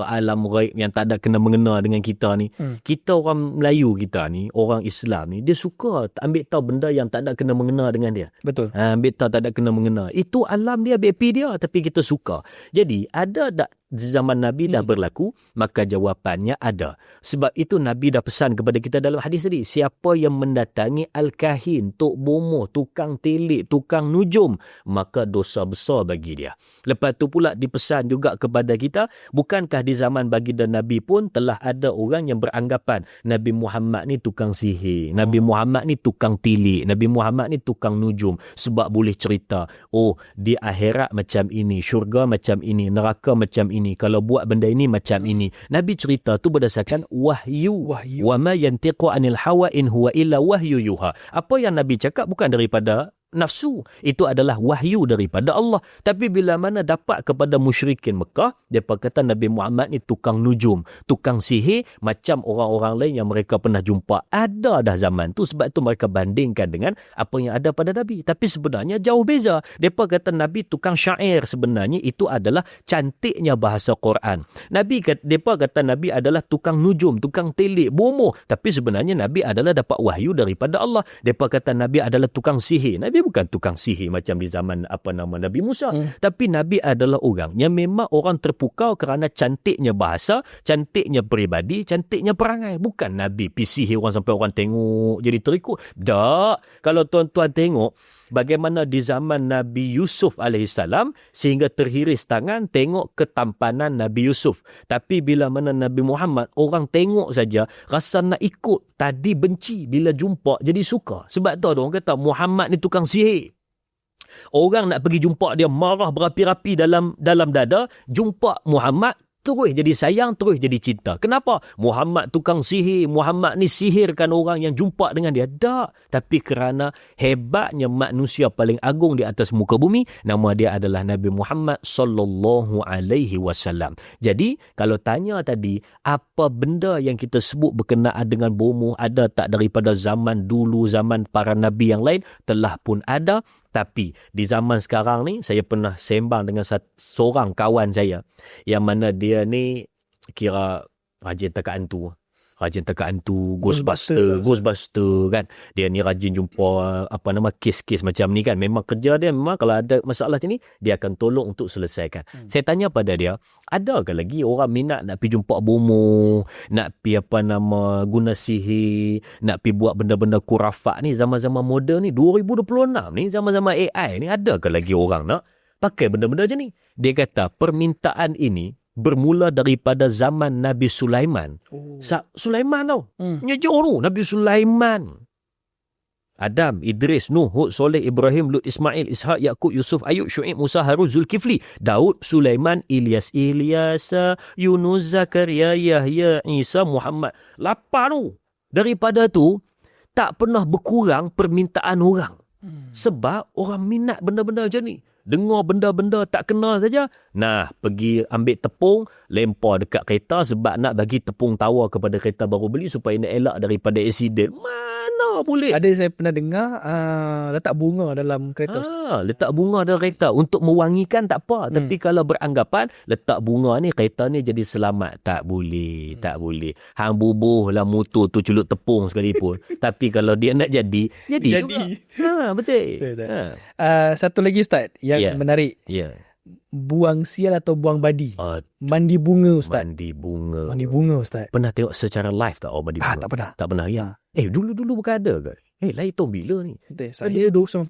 alam ghaib yang tak ada kena mengena dengan kita ni. Kita orang Melayu kita ni, orang Islam ni, dia suka ambil tahu benda yang tak ada kena mengena dengan dia. Betul. Ambil tahu tak ada kena mengena. Itu alam dia, BP dia, tapi kita suka. Jadi ada tak di zaman Nabi dah berlaku? Maka jawapannya ada. Sebab itu Nabi dah pesan kepada kita dalam hadis tadi, siapa yang mendatangi al-kahin, tok bomoh, tukang tilik, tukang nujum, maka dosa besar bagi dia. Lepas tu pula dipesan juga kepada kita, bukankah di zaman baginda Nabi pun telah ada orang yang beranggapan Nabi Muhammad ni tukang sihir, Nabi Muhammad ni tukang tilik, Nabi Muhammad ni tukang nujum, sebab boleh cerita, di akhirat macam ini, syurga macam ini, neraka macam ini, kalau buat benda ini macam ini. Nabi cerita tu berdasarkan wahyu. Wa ma yantiqu anil hawa in huwa illa wahyu yuha. Apa yang Nabi cakap bukan daripada nafsu, itu adalah wahyu daripada Allah. Tapi bila mana dapat kepada musyrikin Mekah, mereka kata Nabi Muhammad ni tukang nujum, tukang sihir, macam orang-orang lain yang mereka pernah jumpa. Ada dah zaman tu, sebab tu mereka bandingkan dengan apa yang ada pada Nabi. Tapi sebenarnya jauh beza. Mereka kata Nabi tukang syair, sebenarnya itu adalah cantiknya bahasa Quran. Mereka kata Nabi adalah tukang nujum, tukang telik, bomoh, tapi sebenarnya Nabi adalah dapat wahyu daripada Allah. Mereka kata Nabi adalah tukang sihir. Nabi bukan tukang sihir macam di zaman Nabi Musa. Tapi Nabi adalah orang yang memang orang terpukau kerana cantiknya bahasa, cantiknya peribadi, cantiknya perangai. Bukan Nabi sihir orang sampai orang tengok jadi terikut. Tak. Kalau tuan-tuan tengok bagaimana di zaman Nabi Yusuf alaihissalam, sehingga terhiris tangan tengok ketampanan Nabi Yusuf. Tapi bila mana Nabi Muhammad, orang tengok saja rasa nak ikut. Tadi benci, bila jumpa jadi suka. Sebab tu orang kata Muhammad ni tukang sihir. Orang nak pergi jumpa dia marah berapi-rapi dalam dada, jumpa Muhammad terus jadi sayang, terus jadi cinta. Kenapa? Muhammad tukang sihir, Muhammad ni sihirkan orang yang jumpa dengan dia. Tak. Tapi kerana hebatnya manusia paling agung di atas muka bumi, nama dia adalah Nabi Muhammad sallallahu alaihi wasallam. Jadi, kalau tanya tadi, apa benda yang kita sebut berkenaan dengan bomoh ada tak daripada zaman dulu, zaman para nabi yang lain? Telah pun ada. Tapi di zaman sekarang ni, saya pernah sembang dengan seorang kawan saya yang mana dia ni kira rajin teka hantu. Ghostbuster kan. Dia ni rajin jumpa kes-kes macam ni kan. Memang kerja dia, memang kalau ada masalah macam ni, dia akan tolong untuk selesaikan. Saya tanya pada dia, adakah lagi orang minat nak pergi jumpa bomoh, nak pergi guna sihir, nak pergi buat benda-benda kurafat ni zaman-zaman moden ni, 2026 ni, zaman-zaman AI ni, adakah lagi orang nak pakai benda-benda macam ni? Dia kata permintaan ini bermula daripada zaman Nabi Sulaiman. Sulaiman tau. Jauh tu. Nabi Sulaiman. Adam, Idris, Nuh, Hud, Soleh, Ibrahim, Lut, Ismail, Ishak, Yaqub, Yusuf, Ayub, Syuib, Musa, Harun, Zulkifli, Daud, Sulaiman, Ilyas, Yunus, Zakaria, Yahya, Isa, Muhammad. 8 tu. Daripada tu, tak pernah berkurang permintaan orang. Sebab orang minat benda-benda macam ni. Dengar benda-benda tak kenal saja. Nah, pergi ambil tepung, lempar dekat kereta sebab nak bagi tepung tawar kepada kereta baru beli supaya nak elak daripada aksiden. Mana boleh? Ada saya pernah dengar letak bunga dalam kereta. Letak bunga dalam kereta untuk mewangikan tak apa. Tapi kalau beranggapan letak bunga ni kereta ni jadi selamat. Tak boleh. Tak boleh. Hang bubuh lah motor tu celup tepung sekalipun. Tapi kalau dia nak jadi juga. Betul. Satu lagi Ustaz yang menarik. Buang sial atau buang badi. Mandi bunga Ustaz. Mandi bunga Ustaz. Pernah tengok secara live tak mandi bunga? Tak pernah. Tak pernah ya. Dulu bukan ada ke? Lain tahun bila ni? Saya 95.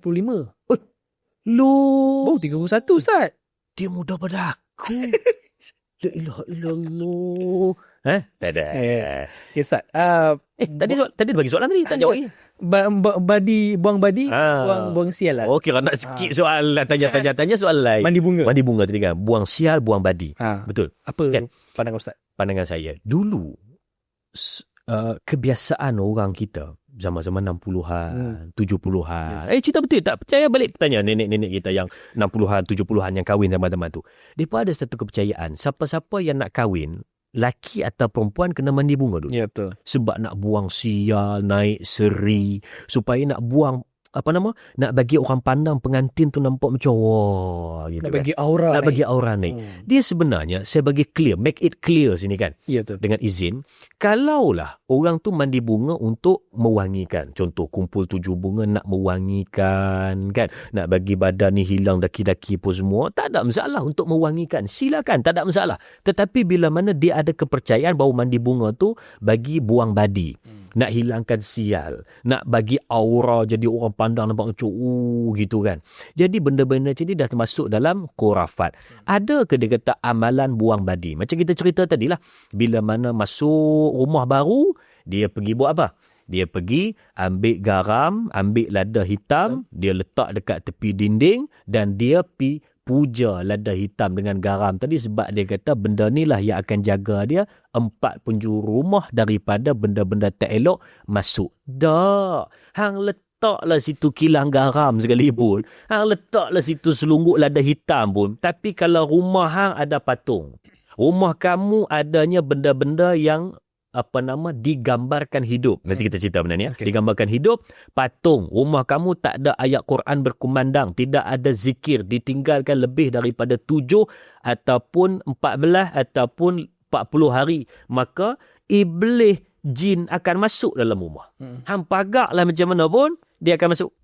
Loh. Baru 31 Ustaz. Dia muda pada aku. La ilaha illallah. Tak ada. Ustaz. Tadi bagi soalan tadi. Tak jawab lagi. Buang badi, buang sial lah. Okey, kalau nak skip soalan, tanya soalan lain. Mandi bunga tadi kan. Buang sial, buang badi. Betul. Apa kan? pandangan Ustaz? Pandangan saya. Dulu, kebiasaan orang kita, zaman-zaman 60-an, 70-an. Cerita betul. Tak percaya balik tanya nenek-nenek kita yang 60-an, 70-an yang kahwin zaman-zaman tu. Mereka ada satu kepercayaan. Siapa-siapa yang nak kahwin, laki atau perempuan kena mandi bunga dulu. Ya, betul. Sebab nak buang sial, naik seri, supaya nak buang nak bagi orang pandang pengantin tu nampak macam wah gitu. Nak bagi aura. Nak bagi aura naik. Dia sebenarnya saya bagi clear, make it clear sini kan. Ya, betul. Dengan izin, kalaulah orang tu mandi bunga untuk mewangikan. Contoh kumpul 7 bunga nak mewangikan kan. Nak bagi badan ni hilang daki-daki pun semua, tak ada masalah untuk mewangikan. Silakan, tak ada masalah. Tetapi bila mana dia ada kepercayaan bahawa mandi bunga tu bagi buang badi. Nak hilangkan sial, nak bagi aura jadi orang pandang nampak macam gitu kan. Jadi benda-benda macam ni dah termasuk dalam khurafat. Ada ke dia kata amalan buang badi? Macam kita cerita tadi lah. Bila mana masuk rumah baru, dia pergi buat apa? Dia pergi ambil garam, ambil lada hitam, dia letak dekat tepi dinding dan dia pergi puja lada hitam dengan garam tadi sebab dia kata benda ni lah yang akan jaga dia 4 penjuru rumah daripada benda-benda tak elok masuk. Dah. Hang letaklah situ kilang garam sekalipun. Hang letaklah situ selungguk lada hitam pun. Tapi kalau rumah hang ada patung, rumah kamu adanya benda-benda yang digambarkan hidup. Nanti kita cerita benda ni. Digambarkan hidup. Patung. Rumah kamu tak ada ayat Quran berkumandang. Tidak ada zikir. Ditinggalkan lebih daripada 7 ataupun 14 ataupun 40 hari. Maka iblis jin akan masuk dalam rumah. Hang pagaklah macam mana pun, dia akan masuk.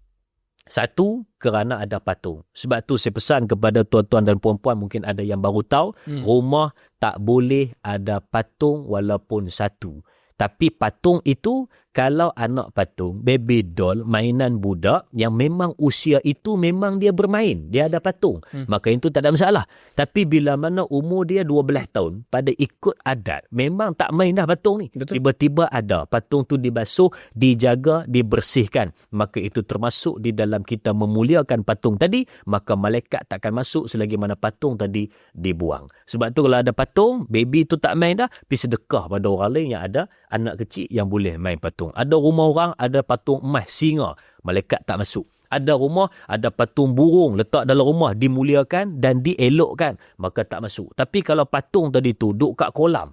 Satu, kerana ada patung. Sebab tu saya pesan kepada tuan-tuan dan puan-puan, mungkin ada yang baru tahu, rumah tak boleh ada patung walaupun satu. Tapi patung itu kalau anak patung, baby doll, mainan budak yang memang usia itu memang dia bermain, dia ada patung, maka itu tak ada masalah. Tapi bila mana umur dia 12 tahun, pada ikut adat, memang tak main dah patung ni. Betul. Tiba-tiba ada patung tu dibasuh, dijaga, dibersihkan, maka itu termasuk di dalam kita memuliakan patung tadi, maka malaikat takkan masuk selagi mana patung tadi dibuang. Sebab tu kalau ada patung, baby tu tak main dah, pergi sedekah pada orang lain yang ada anak kecil yang boleh main patung. Ada rumah orang ada patung emas singa, malaikat tak masuk. Ada rumah ada patung burung letak dalam rumah, dimuliakan dan dielokkan, maka tak masuk. Tapi kalau patung tadi tu duduk kat kolam,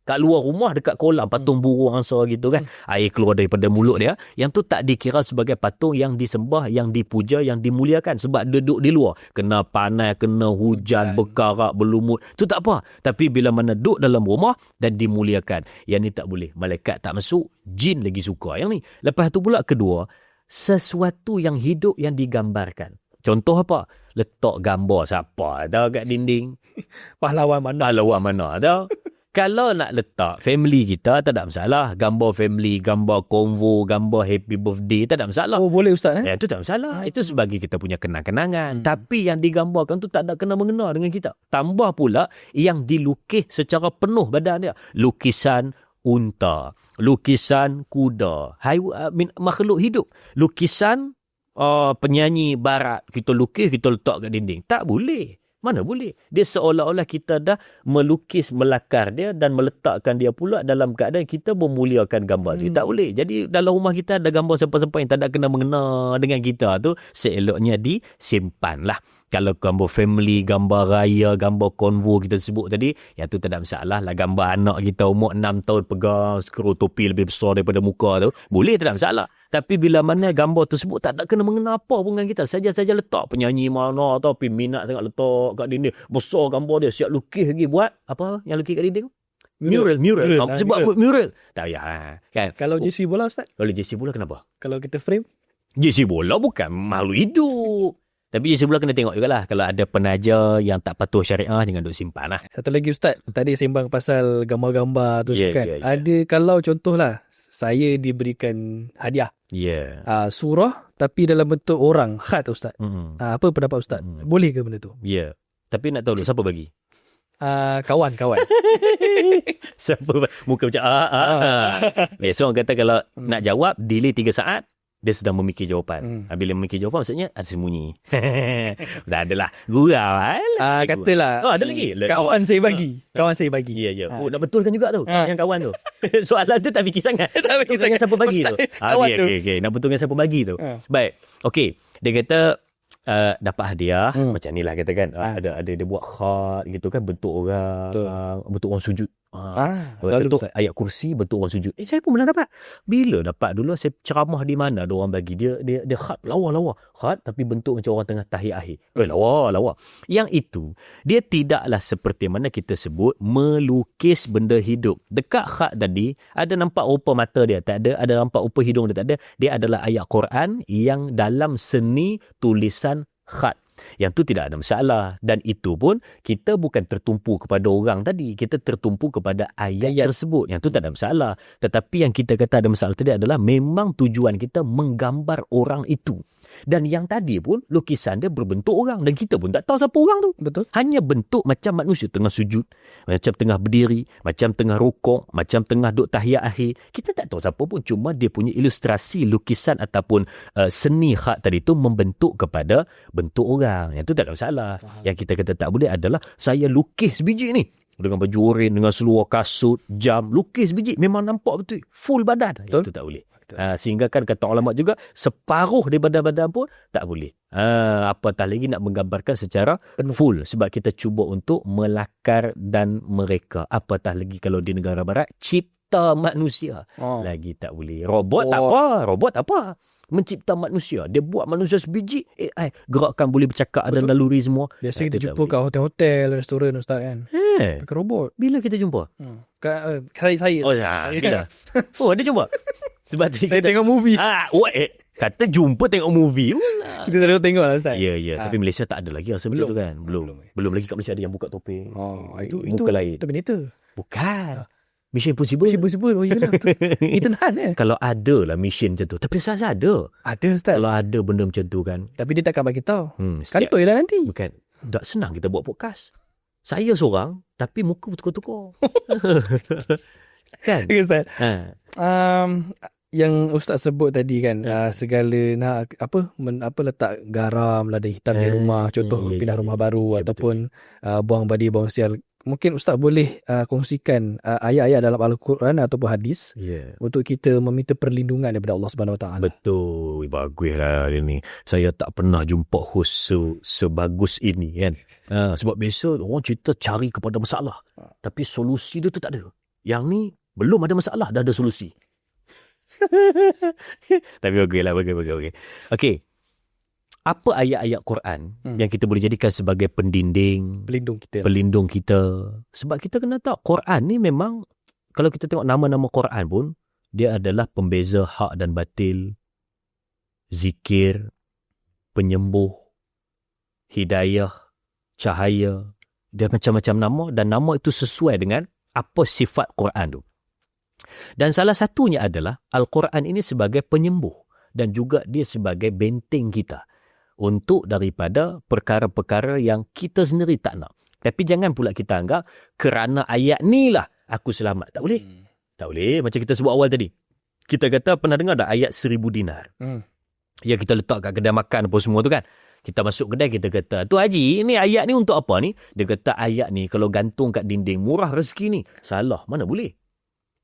kat luar rumah dekat kolam, patung burung angsa gitu kan, air keluar daripada mulut dia, yang tu tak dikira sebagai patung yang disembah, yang dipuja, yang dimuliakan, sebab duduk di luar, kena panas, kena hujan, berkarak, berlumut, tu tak apa. Tapi bila mana duduk dalam rumah dan dimuliakan, yang ni tak boleh, malaikat tak masuk, jin lagi suka yang ni. Lepas tu pula kedua, sesuatu yang hidup yang digambarkan. Contoh apa? Letak gambar siapa tahu kat dinding, Pahlawan mana? pahlawan mana tahu. Kalau nak letak family kita, tak ada masalah. Gambar family, gambar konvo, gambar happy birthday, tak ada masalah. Oh, boleh Ustaz Itu tak masalah. Itu sebagai kita punya kenang-kenangan. Tapi yang digambarkan tu tak ada kena-mengena dengan kita. Tambah pula yang dilukis secara penuh badan dia. Lukisan unta, lukisan kuda, makhluk hidup. Lukisan penyanyi barat, kita lukis, kita letak kat dinding. Tak boleh. Mana boleh? Dia seolah-olah kita dah melukis, melakar dia dan meletakkan dia pula dalam keadaan kita memuliakan gambar dia. Tak boleh. Jadi dalam rumah kita ada gambar siapa-siapa yang tak ada kena-mengena dengan kita tu, seeloknya disimpan lah. Kalau gambar family, gambar raya, gambar konvo kita sebut tadi, yang tu tak ada masalah lah. Gambar anak kita umur 6 tahun pegang skru topi lebih besar daripada muka tu, boleh, tak ada masalah. Tapi bila mana gambar tersebut tak ada kena mengena apa pun dengan kita, saja-saja letak penyanyi mana atau minat sangat letak kat dinding, besar gambar dia, siap lukis lagi, buat apa yang lukis kat dinding? Mural. Sebab mural. Tak payah kan. Kalau JC bola Ustaz? Kalau JC bola kenapa? Kalau kita frame? JC bola bukan makhluk hidup. Tapi JC bola kena tengok jugalah. Kalau ada penaja yang tak patuh syariah, jangan duk simpan lah. Satu lagi Ustaz, tadi sembang pasal gambar-gambar tu kan. Yeah. Ada kalau contohlah saya diberikan hadiah. Ya. Surah tapi dalam bentuk orang, khat Ustaz. Apa pendapat Ustaz? Boleh ke benda tu? Ya. Tapi nak tahu dulu siapa bagi? Kawan-kawan. Siapa muka macam Biasa orang kata kalau nak jawab delay 3 saat, dia sedang memikir jawapan. Bila memikir jawapan maksudnya ada sembunyi. Dah adalah gurau. Katalah. Ada lagi. Kawan saya bagi. Ya. Nak betulkan juga tu yang kawan tu. Soalan tu tak fikir sangat. Tak fikir sangat. Siapa bagi tu. Okay. Nak betulkan siapa bagi tu. Baik. Okey. Dia kata dapat hadiah macam ni lah katakan. Ada dia buat khat gitu kan, bentuk orang, bentuk orang sujud. Bentuk ayat kursi, bentuk orang sujud. Saya pun pernah dapat. Bila dapat dulu saya ceramah di mana ada orang bagi dia khat lawa khat tapi bentuk macam orang tengah tahiyat akhir. Lawa. Yang itu dia tidaklah seperti mana kita sebut melukis benda hidup. Dekat khat tadi ada nampak rupa mata dia, tak ada nampak rupa hidung dia, tak ada. Dia adalah ayat Quran yang dalam seni tulisan khat. Yang tu tidak ada masalah. Dan itu pun kita bukan tertumpu kepada orang tadi, kita tertumpu kepada ayat tersebut. Yang tu tak ada masalah. Tetapi yang kita kata ada masalah tadi adalah memang tujuan kita menggambar orang itu. Dan yang tadi pun lukisan dia berbentuk orang dan kita pun tak tahu siapa orang tu. Betul. Hanya bentuk macam manusia tengah sujud, macam tengah berdiri, macam tengah rukuk, macam tengah duk tahiyat akhir. Kita tak tahu siapa pun, cuma dia punya ilustrasi lukisan ataupun seni khat tadi tu membentuk kepada bentuk orang. Yang tu tak ada masalah. Yang kita kata tak boleh adalah saya lukis biji ni dengan baju oren, dengan seluar kasut, jam, lukis biji memang nampak betul full badan. Betul? Itu tak boleh. Sehingga kan kata ulama juga separuh daripada badan pun tak boleh. Apatah lagi nak menggambarkan secara full, sebab kita cuba untuk melakar dan mereka. Apatah lagi kalau di negara barat cipta manusia. Lagi tak boleh. Robot tak apa. Mencipta manusia, dia buat manusia sebiji, AI gerakkan boleh bercakap, ada laluri semua. Biasa kita jumpa kat hotel-hotel, restoran Ustaz kan. Pakai robot. Bila kita jumpa? Saya. Bila? Ada jumpa. Sebab saya tengok movie. Kata jumpa tengok movie. Kita selalu tengok lah Ustaz. Ya. Tapi Malaysia tak ada lagi rasa macam tu kan. Belum lagi kat Malaysia ada yang buka topeng. Itu muka lain. Terminator. Bukan. Mission Impossible. Possible. Oh, yalah, betul. Ethan Hunt Kalau ada lah mission macam tu. Tapi saya ada. Ada, Ustaz. Kalau ada benda macam tu kan. Tapi dia takkan bagi tahu. Setiap, Kantoi lah nanti. bukan. Tak senang kita buat podcast. Saya seorang, tapi muka bertukar-tukar. Kan? Okay, Ustaz. Ha. Yang Ustaz sebut tadi kan, segala nak apa letak garam lada hitam di rumah, contoh pindah rumah baru ataupun buang badi buang sial. Mungkin Ustaz boleh kongsikan ayat-ayat dalam Al-Quran ataupun hadis untuk kita meminta perlindungan daripada Allah Subhanahu Wa Taala. Betul. Baguslah dia ni. Saya tak pernah jumpa host sebagus ini kan. Sebab biasa orang cerita cari kepada masalah. Tapi solusi dia tu tak ada. Yang ni belum ada masalah, dah ada solusi. Tapi baguslah, bagus. Okey. Apa ayat-ayat Quran yang kita boleh jadikan sebagai pelindung kita? Sebab kita kena tahu Quran ni memang, kalau kita tengok nama-nama Quran pun, dia adalah pembeza hak dan batil, zikir, penyembuh, hidayah, cahaya. Dia macam-macam nama, dan nama itu sesuai dengan apa sifat Quran tu. Dan salah satunya adalah Al-Quran ini sebagai penyembuh, dan juga dia sebagai benteng kita untuk daripada perkara-perkara yang kita sendiri tak nak. Tapi jangan pula kita anggap kerana ayat ni lah aku selamat. Tak boleh. Tak boleh. Macam kita sebut awal tadi. Kita kata pernah dengar tak ayat 1,000 dinar? Yang kita letak kat kedai makan apa semua tu kan. Kita masuk kedai, kita kata, tu Haji, ni ayat ni untuk apa ni? Dia kata ayat ni kalau gantung kat dinding murah rezeki ni. Salah. Mana boleh?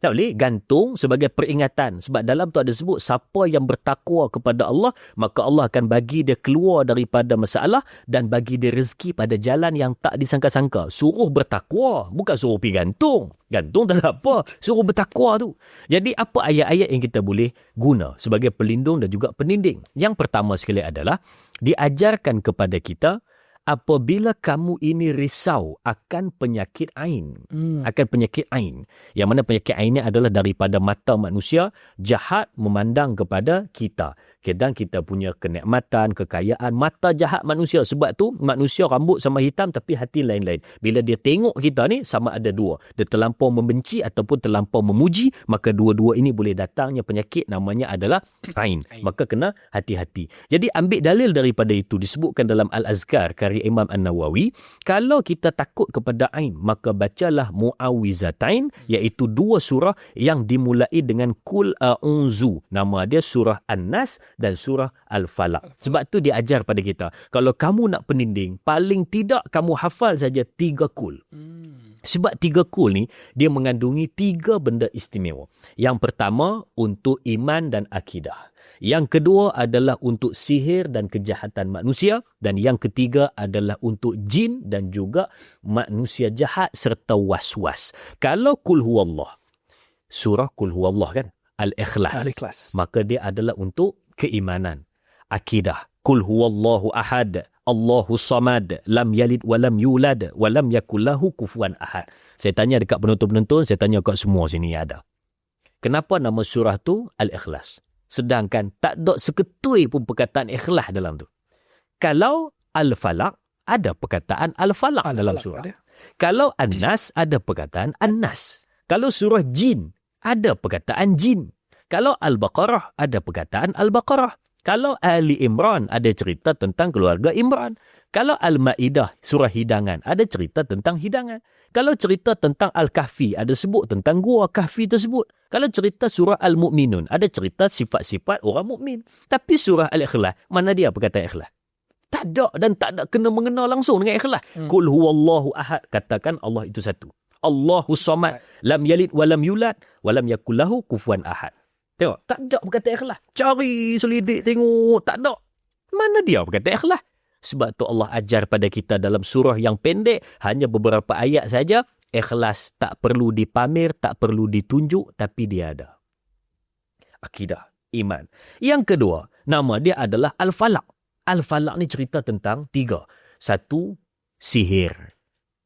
Tak boleh. Gantung sebagai peringatan. Sebab dalam tu ada sebut, siapa yang bertakwa kepada Allah, maka Allah akan bagi dia keluar daripada masalah dan bagi dia rezeki pada jalan yang tak disangka-sangka. Suruh bertakwa. Bukan suruh pergi gantung. Gantung tak ada apa. Suruh bertakwa tu. Jadi apa ayat-ayat yang kita boleh guna sebagai pelindung dan juga peninding? Yang pertama sekali adalah, diajarkan kepada kita, apabila kamu ini risau akan penyakit ain. Akan penyakit ain. Yang mana penyakit ain ini adalah daripada mata manusia jahat memandang kepada kita. Kadang kita punya kenikmatan, kekayaan, mata jahat manusia. Sebab tu manusia rambut sama hitam tapi hati lain-lain. Bila dia tengok kita ni sama ada dua. Dia terlampau membenci ataupun terlampau memuji, maka dua-dua ini boleh datangnya penyakit namanya adalah ain. Maka kena hati-hati. Jadi ambil dalil daripada itu disebutkan dalam Al-Azkar karya Imam An-Nawawi, kalau kita takut kepada ain, maka bacalah Mu'awizatain, iaitu dua surah yang dimulai dengan Qul A'udzu. Nama dia surah An-Nas dan surah Al-Falaq. Sebab tu dia ajar pada kita, kalau kamu nak peninding, paling tidak kamu hafal saja 3 Qul. Sebab 3 Qul ni, dia mengandungi 3 benda istimewa. Yang pertama, untuk iman dan akidah. Yang kedua adalah untuk sihir dan kejahatan manusia. Dan yang ketiga adalah untuk jin dan juga manusia jahat serta was-was. Kalau Qul Huwallah, surah Qul Huwallah kan, Al-Ikhlas. Maka dia adalah untuk keimanan, akidah. Qul Huwallahu Ahad, Allahu Samad, lam yalid walam yulad, walam yakul lahu kufuwan ahad. Saya tanya dekat penonton-penonton, saya tanya kat semua sini ada. Kenapa nama surah tu Al-Ikhlas? Sedangkan tak ada seketui pun perkataan ikhlas dalam tu. Kalau Al-Falaq, ada perkataan Al-Falaq dalam surah. Ada. Kalau An-Nas, ada perkataan An-Nas. Kalau surah Jin, ada perkataan Jin. Kalau Al-Baqarah, ada perkataan Al-Baqarah. Kalau Ali Imran, ada cerita tentang keluarga Imran. Kalau Al-Ma'idah, surah hidangan, ada cerita tentang hidangan. Kalau cerita tentang Al-Kahfi, ada sebut tentang gua Kahfi tersebut. Kalau cerita surah Al-Mu'minun, ada cerita sifat-sifat orang mukmin. Tapi surah Al-Ikhlas, mana dia perkataan ikhlas? Tak ada, dan tak ada kena-mengena langsung dengan ikhlas. Qul huwallahu ahad, katakan Allah itu satu. Allahu samad, lam yalid walam yulad, walam yakul lahu kufuwan ahad. Tengok, tak ada perkataan ikhlas. Cari selidik tengok, tak ada. Mana dia perkataan ikhlas? Sebab tu Allah ajar pada kita dalam surah yang pendek, hanya beberapa ayat saja, ikhlas tak perlu dipamer, tak perlu ditunjuk, tapi dia ada. Akidah, iman. Yang kedua, nama dia adalah Al-Falaq. Al-Falaq ni cerita tentang 3. 1, sihir.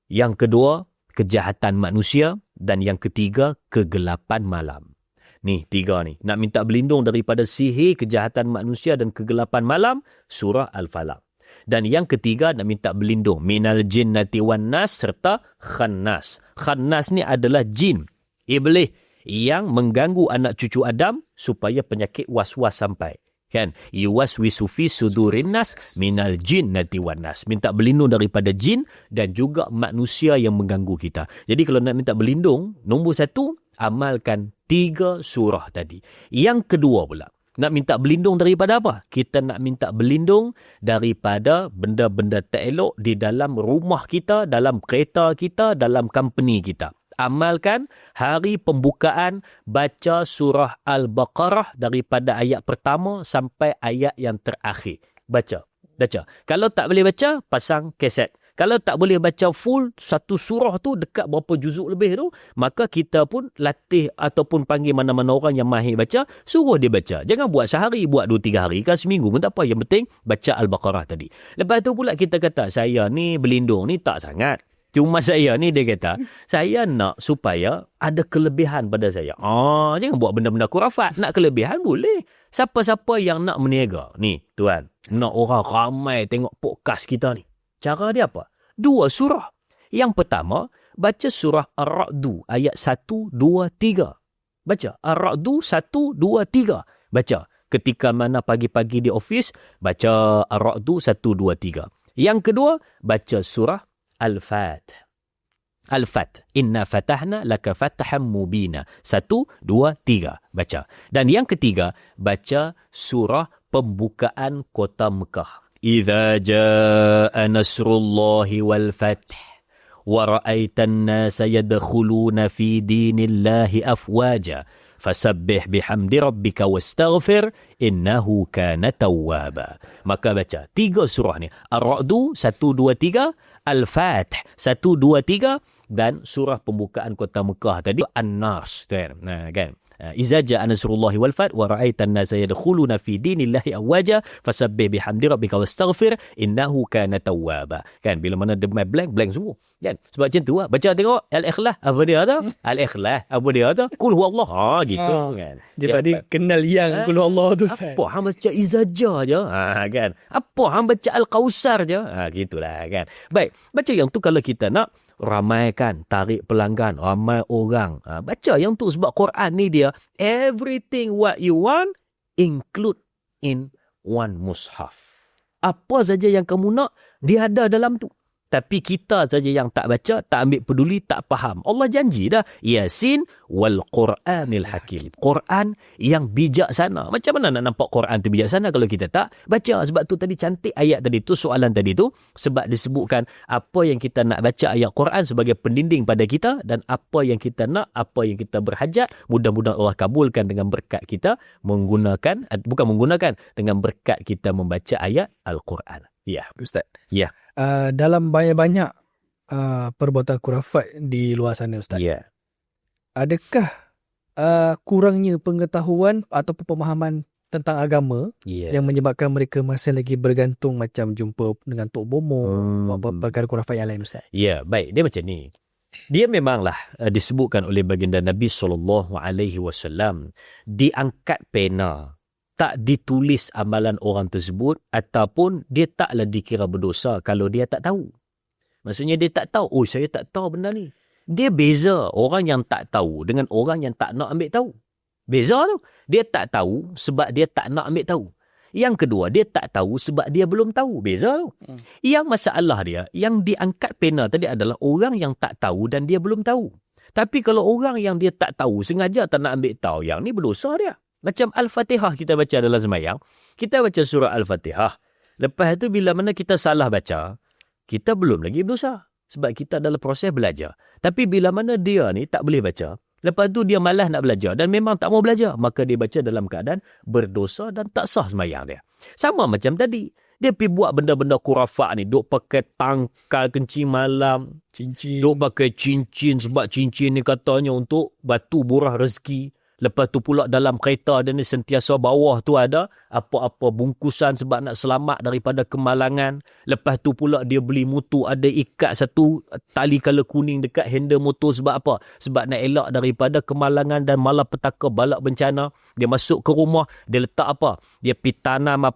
Yang kedua, kejahatan manusia. Dan yang ketiga, kegelapan malam. Ni 3 ni. Nak minta berlindung daripada sihir, kejahatan manusia dan kegelapan malam, surah Al-Falaq. Dan yang ketiga, nak minta berlindung minal jinnati wan nas serta khannas. Khannas ni adalah jin Iblis yang mengganggu anak cucu Adam supaya penyakit was-was sampai. Kan? Yuwaswisu fi sudurin nas minal jinnati wan nas. Minta berlindung daripada jin dan juga manusia yang mengganggu kita. Jadi kalau nak minta berlindung, nombor 1, amalkan 3 surah tadi. Yang kedua pula, nak minta berlindung daripada apa? Kita nak minta berlindung daripada benda-benda tak elok di dalam rumah kita, dalam kereta kita, dalam company kita. Amalkan hari pembukaan baca surah Al-Baqarah daripada ayat pertama sampai ayat yang terakhir. Baca. Kalau tak boleh baca, pasang kaset. Kalau tak boleh baca full satu surah tu dekat berapa juzuk lebih tu, maka kita pun latih ataupun panggil mana-mana orang yang mahir baca, suruh dia baca. Jangan buat sehari, buat 2-3 hari kan seminggu pun tak apa. Yang penting baca Al-Baqarah tadi. Lepas tu pula kita kata, saya ni berlindung ni tak sangat. Cuma saya ni, dia kata, saya nak supaya ada kelebihan pada saya. Jangan buat benda-benda kurafat. Nak kelebihan boleh. Siapa-siapa yang nak meniaga. Ni, tuan. Nak orang ramai tengok podcast kita ni. Cara dia apa? 2 surah. Yang pertama, baca surah Ar-Ra'du ayat 1, 2, 3. Baca. Ar-Ra'du 1, 2, 3. Baca. Ketika mana pagi-pagi di office, baca Ar-Ra'du 1, 2, 3. Yang kedua, baca surah Al-Fat. Inna fatahna laka fatahan mubina. 1, 2, 3. Baca. Dan yang ketiga, baca surah pembukaan kota Mekah. Idza jaa nasrullahi wal fath wa ra'aitan nasa yadkhuluna fi dinillahi afwaja fasabbih bihamdi rabbika wastaghfir innahu kana tawwaba. Maka baca 3 surah ni. Ar-Ra'du 1, 2, 3, Al-Fath 1, 2, 3 dan surah pembukaan kota Mekah tadi An-Nas kan. Iza jaa nasrullahi wal fath wa ra'aitan nasa yadkhuluna fi dinillahi afwaja fasabbih bihamdi rabbika wastaghfir innahu kana tawwaba. Kan bila mana dia blank semua. Kan? Sebab macam tu lah. Baca tengok Al-Ikhlas apa dia tu? Al-Ikhlas apa dia tu? Qul huwallah. Gitu kan. Dia tadi kenal yang Qul huwallah tu. Apa hang baca Iza jaa je? Kan. Apa hang baca Al-Kausar je? Gitulah kan. Baik, baca yang tu kalau kita nak ramaikan, tarik pelanggan, ramai orang. Baca yang tu sebab Quran ni dia everything what you want include in one mushaf. Apa saja yang kamu nak, dia ada dalam tu. Tapi kita saja yang tak baca, tak ambil peduli, tak faham. Allah janji dah, Yasin wal Quranil Hakim. Quran yang bijaksana. Macam mana nak nampak Quran tu bijaksana kalau kita tak baca? Sebab tu tadi cantik ayat tadi tu, soalan tadi tu. Sebab disebutkan apa yang kita nak baca ayat Quran sebagai pendinding pada kita dan apa yang kita nak, apa yang kita berhajat. Mudah-mudahan Allah kabulkan dengan berkat kita dengan berkat kita membaca ayat Al-Quran. Ya, Ustaz. Ya. Dalam banyak-banyak perbuatan kurafat di luar sana, Ustaz. Ya. Adakah kurangnya pengetahuan ataupun pemahaman tentang agama yang menyebabkan mereka masih lagi bergantung macam jumpa dengan Tok Bomo, perkara kurafat yang lain, Ustaz? Ya, baik. Dia macam ni. Dia memanglah disebutkan oleh baginda Nabi SAW diangkat pena, tak ditulis amalan orang tersebut ataupun dia taklah dikira berdosa kalau dia tak tahu. Maksudnya dia tak tahu, saya tak tahu benda ni. Dia beza orang yang tak tahu dengan orang yang tak nak ambil tahu. Beza tu. Dia tak tahu sebab dia tak nak ambil tahu. Yang kedua, dia tak tahu sebab dia belum tahu. Beza tu. Yang masalah dia, yang diangkat pena tadi adalah orang yang tak tahu dan dia belum tahu. Tapi kalau orang yang dia tak tahu, sengaja tak nak ambil tahu, yang ni berdosa dia. Macam Al-Fatihah kita baca dalam sembahyang, kita baca surah Al-Fatihah. Lepas tu bila mana kita salah baca, kita belum lagi berdosa. Sebab kita dalam proses belajar. Tapi bila mana dia ni tak boleh baca, lepas tu dia malas nak belajar dan memang tak mau belajar, maka dia baca dalam keadaan berdosa dan tak sah sembahyang dia. Sama macam tadi. Dia pergi buat benda-benda kurafat ni. Duk pakai tangkal kencing malam. Cincin. Duk pakai cincin sebab cincin ni katanya untuk batu burah rezeki. Lepas tu pula dalam kereta dia ni sentiasa bawah tu ada apa-apa bungkusan sebab nak selamat daripada kemalangan. Lepas tu pula dia beli motor ada ikat satu tali kala kuning dekat handle motor sebab apa? Sebab nak elak daripada kemalangan dan malapetaka balak bencana. Dia masuk ke rumah, dia letak apa? Dia pergi tanam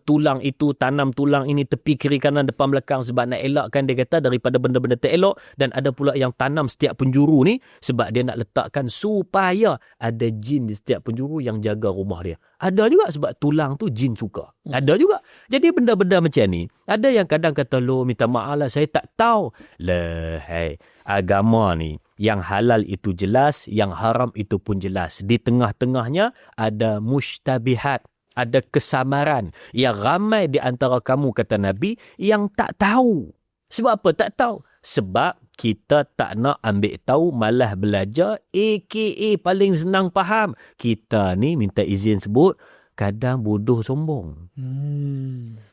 tulang itu, tanam tulang ini tepi kiri kanan depan belakang sebab nak elakkan dia kata daripada benda-benda tak elok. Dan ada pula yang tanam setiap penjuru ni sebab dia nak letakkan supaya ada jin di setiap penjuru yang jaga rumah dia. Ada juga sebab tulang tu jin suka. Ada juga. Jadi benda-benda macam ni, ada yang kadang kata, "Loh, minta maaf lah, saya tak tahu." Lah, agama ni, yang halal itu jelas, yang haram itu pun jelas. Di tengah-tengahnya ada mushtabihat, ada kesamaran yang ramai di antara kamu, kata Nabi, yang tak tahu. Sebab apa tak tahu? Sebab kita tak nak ambil tahu, malah belajar, aka paling senang faham. Kita ni minta izin sebut, kadang bodoh sombong.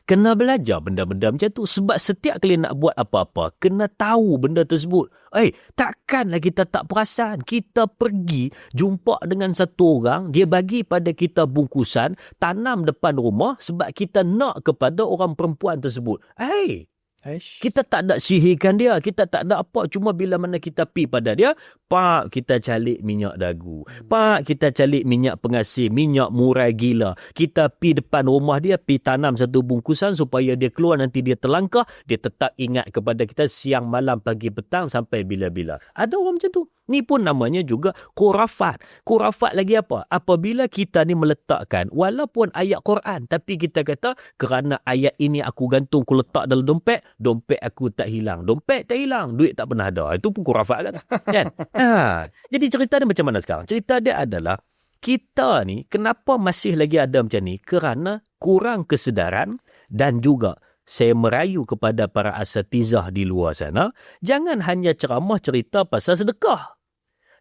Kena belajar benda-benda macam tu. Sebab setiap kali nak buat apa-apa, kena tahu benda tersebut. Takkanlah kita tak perasan. Kita pergi jumpa dengan satu orang, dia bagi pada kita bungkusan, tanam depan rumah sebab kita nak kepada orang perempuan tersebut. Kita tak ada sihirkan dia. Kita tak ada apa. Cuma bila mana kita pi pada dia, Pak, kita calik minyak dagu. Pak, kita calik minyak pengasih. Minyak murah gila. Kita pi depan rumah dia, pi tanam satu bungkusan supaya dia keluar, nanti dia terlangkah. Dia tetap ingat kepada kita siang, malam, pagi, petang sampai bila-bila. Ada orang macam tu. Ni pun namanya juga khurafat. Khurafat lagi apa? Apabila kita ni meletakkan walaupun ayat Quran, tapi kita kata kerana ayat ini aku gantung, aku letak dalam dompet, dompet aku tak hilang. Dompet tak hilang, duit tak pernah ada. Itu pun khurafat kan? Jadi cerita dia macam mana sekarang? Cerita dia adalah kita ni kenapa masih lagi ada macam ni? Kerana kurang kesedaran dan juga saya merayu kepada para asatizah di luar sana, jangan hanya ceramah cerita pasal sedekah.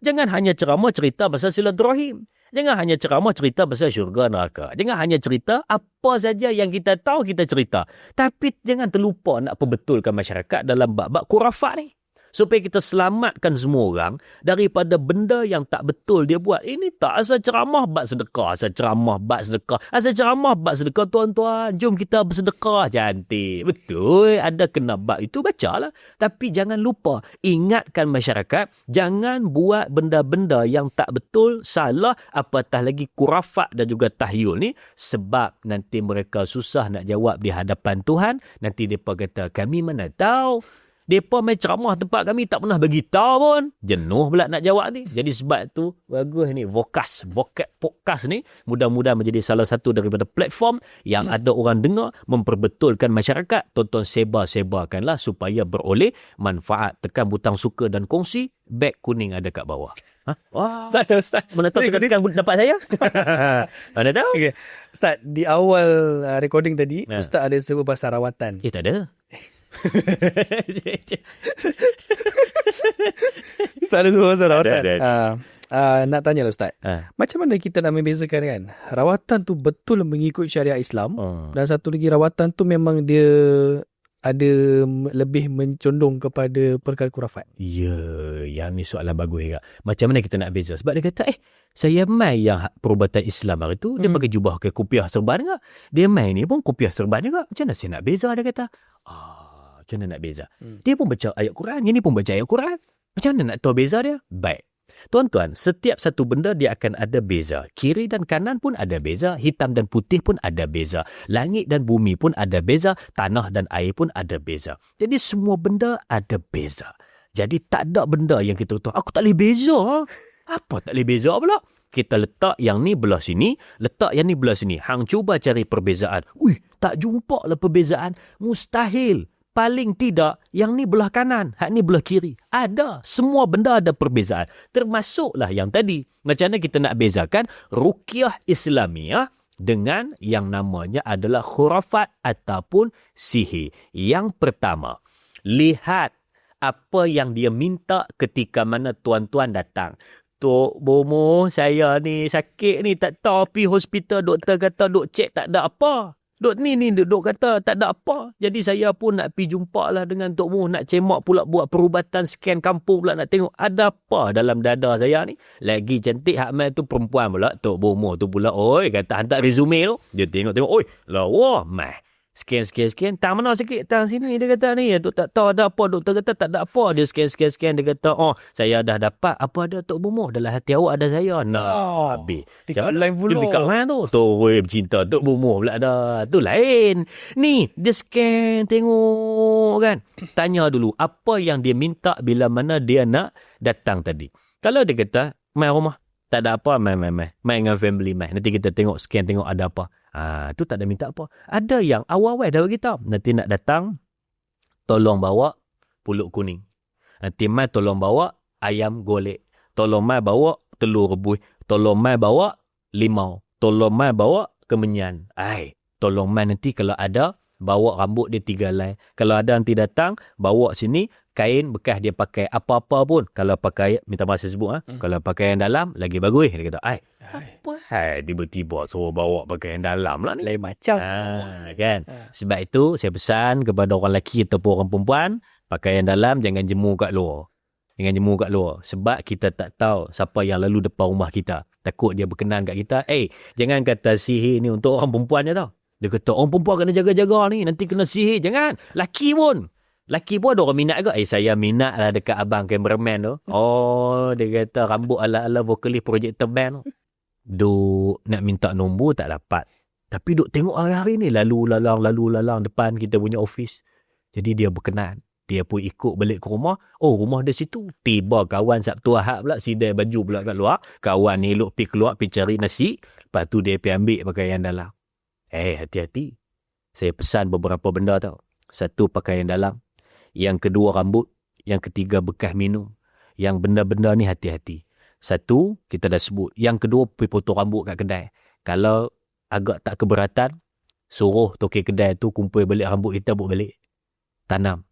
Jangan hanya ceramah cerita pasal silaturahim. Jangan hanya ceramah cerita pasal syurga neraka. Jangan hanya cerita apa saja yang kita tahu kita cerita. Tapi jangan terlupa nak perbetulkan masyarakat dalam bab-bab khurafat ni. Supaya kita selamatkan semua orang daripada benda yang tak betul dia buat. Ini tak asal ceramah bab sedekah, asal ceramah bab sedekah. Asal ceramah bab sedekah, tuan-tuan, jom kita bersedekah. Cantik. Betul, ada kena bab itu, bacalah. Tapi jangan lupa, ingatkan masyarakat, jangan buat benda-benda yang tak betul, salah, apatah lagi khurafat dan juga tahyul ni. Sebab nanti mereka susah nak jawab di hadapan Tuhan. Nanti mereka kata, kami mana tahu. Mereka main ceramah tempat kami tak pernah bagi tahu pun. Jenuh pula nak jawab ni. Jadi sebab tu bagus ni podcast ni mudah-mudahan menjadi salah satu daripada platform yang ada orang dengar, memperbetulkan masyarakat. Tonton sebar-sebarkanlah supaya beroleh manfaat. Tekan butang suka dan kongsi. Beg kuning ada kat bawah. Wah, tak ada, Ustaz. Mana tahu tekan dapat saya? Mana tahu? Okay. Ustaz, di awal recording tadi, Ustaz ada sebut pasal rawatan. Tak ada. Ustaz ada sebut pasal rawatan. Nak tanya lah Ustaz, macam mana kita nak membezakan kan, rawatan tu betul mengikut syariat Islam, dan satu lagi rawatan tu memang dia ada lebih mencondong kepada perkara khurafat? Ya, yang ni soalan bagus juga. Macam mana kita nak beza? Sebab dia kata, saya mai yang perubatan Islam hari tu, dia pakai jubah, pakai kopiah serban juga. Dia mai ni pun kopiah serban juga. Macam mana saya nak beza? Dia kata, macam mana nak beza? Dia pun baca ayat Quran, yang ni pun baca ayat Quran. Macam mana nak tahu beza dia? Baik. Tuan-tuan, setiap satu benda dia akan ada beza. Kiri dan kanan pun ada beza. Hitam dan putih pun ada beza. Langit dan bumi pun ada beza. Tanah dan air pun ada beza. Jadi semua benda ada beza. Jadi tak ada benda yang kita tahu, aku tak boleh beza. Apa tak boleh beza pula? Kita letak yang ni belah sini, letak yang ni belah sini. Hang cuba cari perbezaan. Tak jumpa lah perbezaan. Mustahil. Paling tidak, yang ni belah kanan, hak ni belah kiri. Ada. Semua benda ada perbezaan. Termasuklah yang tadi. Macam mana kita nak bezakan ruqyah Islamiah dengan yang namanya adalah khurafat ataupun sihir. Yang pertama, lihat apa yang dia minta ketika mana tuan-tuan datang. Tok Bomo, saya ni sakit ni, tak tahu pergi hospital, doktor kata dok cek tak ada apa. Duk ni duk kata tak ada apa. Jadi saya pun nak pergi jumpa lah dengan Tok Mu. Nak cemak pula buat perubatan scan kampung pula nak tengok ada apa dalam dada saya ni. Lagi cantik hak mai tu perempuan pula. Tok Bomo tu pula. Oi kata hantar resume tu. Dia tengok. Oi lawa mai. Scan. Tang mana sikit? Tang sini dia kata ni. Duk tak tahu ada apa. Doktor kata tak ada apa. Dia scan. Dia kata saya dah dapat. Apa ada Tok Bomo? Dalam hati awak ada saya. Nah habis. Pick up line pula. Dia pick up line tu. Tu bercinta Tok Bomo pula dah. Tu lain. Ni dia scan tengok kan. Tanya dulu apa yang dia minta bila mana dia nak datang tadi. Kalau dia kata mai rumah. Tak ada apa, mai dengan family mai. Nanti kita tengok scan tengok ada apa. Tu tak ada minta apa. Ada yang awal-awal dah bagi tahu. Nanti nak datang tolong bawa pulut kuning. Nanti mai tolong bawa ayam golek. Tolong mai bawa telur rebus. Tolong mai bawa limau. Tolong mai bawa kemenyan. Tolong mai nanti kalau ada bawa rambut dia 3 helai. Kalau ada nanti datang bawa sini kain bekas dia pakai apa-apa pun. Kalau pakai, minta maaf saya sebut kalau pakaian dalam lagi bagus. Dia kata apa tiba-tiba suruh bawa pakaian dalam lah ni. Lain macam. Kan. Sebab itu saya pesan kepada orang lelaki ataupun orang perempuan, pakaian dalam jangan jemur kat luar. Sebab kita tak tahu siapa yang lalu depan rumah kita. Takut dia berkenan kat kita. Jangan kata sihir ni untuk orang perempuan je tau. Dia kata orang perempuan kena jaga-jaga ni, nanti kena sihir. Jangan. Laki pun ada orang minat ke? Saya minat lah dekat abang cameraman tu. Dia kata rambut ala-ala vokalis Projector Band tu. Duk nak minta nombor tak dapat. Tapi duk tengok hari-hari ni lalu lalang depan kita punya office. Jadi dia berkenan. Dia pun ikut balik ke rumah. Rumah dia situ. Tiba kawan Sabtu Ahad pula sidai baju pula kat luar. Kawan ni elok pergi keluar pergi cari nasi. Lepas tu dia pergi ambil pakaian dalam. Hati-hati. Saya pesan beberapa benda tau. 1 pakaian dalam. Yang kedua rambut. Yang ketiga bekas minum. Yang benda-benda ni hati-hati. 1 kita dah sebut. Yang kedua pergi potong rambut kat kedai. Kalau agak tak keberatan, suruh tokek kedai tu kumpul balik rambut kita bawa balik. Tanam.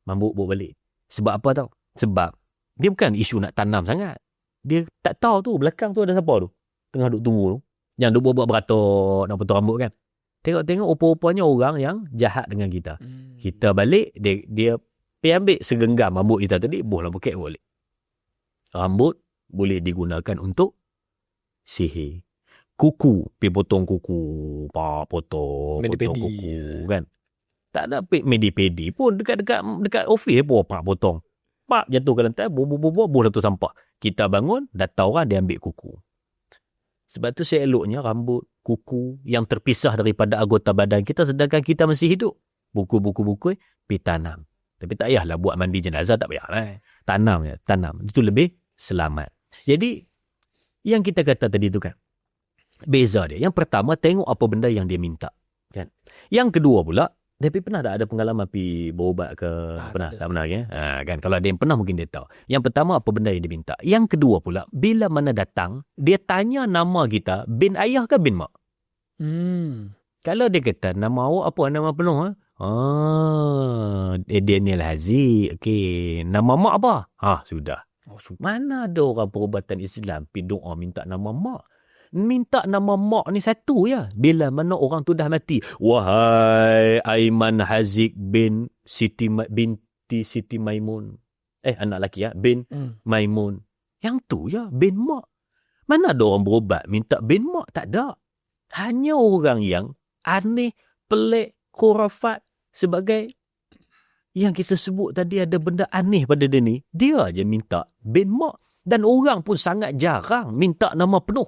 Rambut bawa balik. Sebab apa tau? Sebab dia bukan isu nak tanam sangat. Dia tak tahu tu belakang tu ada siapa tu. Tengah duk tunggu tu. Yang duk buat beratur nak potong rambut kan. Tengok-tengok rupa-rupanya orang yang jahat dengan kita. Kita balik, dia pergi ambil segenggam rambut kita tadi, bohlah buket balik. Rambut boleh digunakan untuk sihir. Kuku, pergi potong kuku. Potong kuku kan. Tak ada medi-pedi pun dekat office pun potong. Jatuh ke lantai, boh tu sampah. Kita bangun, datang orang dia ambil kuku. Sebab tu saya eloknya rambut, kuku yang terpisah daripada anggota badan kita sedangkan kita masih hidup. Buku-buku pergi tanam. Tapi tak payahlah buat mandi jenazah, tak payahlah. Tanam. Itu lebih selamat. Jadi, yang kita kata tadi tu kan, beza dia. Yang pertama, tengok apa benda yang dia minta. Kan? Yang kedua pula, tapi pernah tak ada pengalaman pergi berubat ke? Pernah? Tak pernah ya? Kan? Kalau ada yang pernah mungkin dia tahu. Yang pertama apa benda yang dia minta. Yang kedua pula, bila mana datang, dia tanya nama kita, bin ayah ke bin mak? Kalau dia kata, nama awak apa? Nama penuh? Daniel Haziq. Okey. Nama mak apa? Sudah. Mana ada orang perubatan Islam pergi doa minta nama mak? Minta nama mak ni satu ya. Bila mana orang tu dah mati. Wahai Aiman Haziq binti Siti Maimun. Anak lelaki ya. Bin Maimun. Yang tu ya. Bin mak. Mana ada orang berubat minta bin mak? Tak ada. Hanya orang yang aneh, pelik, khurafat sebagai yang kita sebut tadi ada benda aneh pada dia ni. Dia je minta bin mak. Dan orang pun sangat jarang minta nama penuh.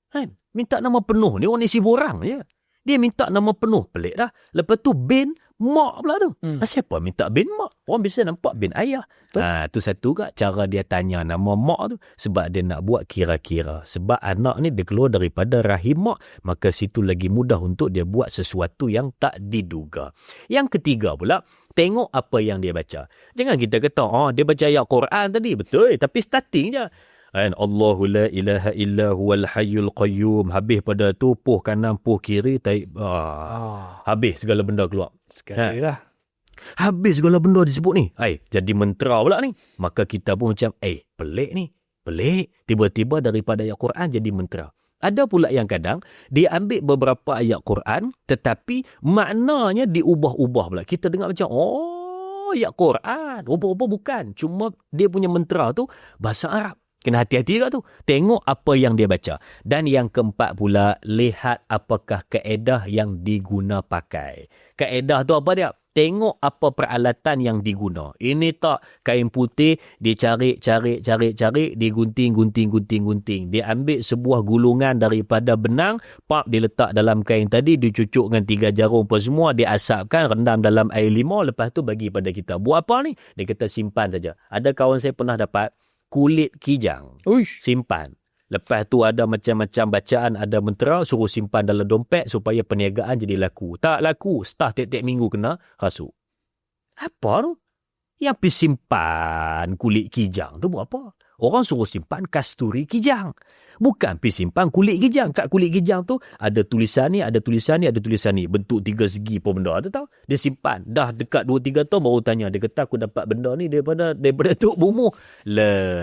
Kan? Minta nama penuh ni orang isi borang je. Dia minta nama penuh. Pelik dah. Lepas tu bin mak pula tu. Siapa minta bin mak? Orang biasa nampak bin ayah. Tu satu kat cara dia tanya nama mak tu. Sebab dia nak buat kira-kira. Sebab anak ni dia keluar daripada rahim mak. Maka situ lagi mudah untuk dia buat sesuatu yang tak diduga. Yang ketiga pula, tengok apa yang dia baca. Jangan kita kata, dia baca ayat Quran tadi. Betul. Tapi starting je. Allahu la ilaha illa huwal hayyul qayyum. Habis pada tu puh kanan puh kiri habis segala benda keluar. Sekali lah. Habis segala benda disebut ni. Jadi mentera pula ni. Maka kita pun macam pelik ni. Pelik. Tiba-tiba daripada ayat Quran jadi mentera. Ada pula yang kadang dia ambil beberapa ayat Quran tetapi maknanya diubah-ubah pula. Kita dengar macam ayat Quran. Rupa-rupa bukan. Cuma dia punya mentera tu bahasa Arab. Kena hati-hati juga tu. Tengok apa yang dia baca. Dan yang keempat pula, lihat apakah kaedah yang diguna pakai. Kaedah tu apa dia? Tengok apa peralatan yang diguna. Ini tak kain putih, dia cari, dia gunting. Dia ambil sebuah gulungan daripada benang, dia letak dalam kain tadi, dicucuk dengan 3 jarum apa semua, dia asapkan, rendam dalam air limau, lepas tu bagi pada kita. Buat apa ni? Dia kata simpan saja. Ada kawan saya pernah dapat kulit kijang. Uish. Simpan. Lepas tu ada macam-macam bacaan, ada mentera, suruh simpan dalam dompet supaya perniagaan jadi laku. Tak laku. Start tiap-tiap minggu kena rasuk. Apa tu? Yang pergi simpan kulit kijang tu buat apa? Orang suruh simpan kasturi kijang. Bukan pergi simpan kulit kijang. Kat kulit kijang tu ada tulisan ni, ada tulisan ni. Bentuk 3 segi pun benda tu tahu. Dia simpan. Dah dekat 2-3 tahun baru tanya. Dia kata aku dapat benda ni daripada Tok Bomo.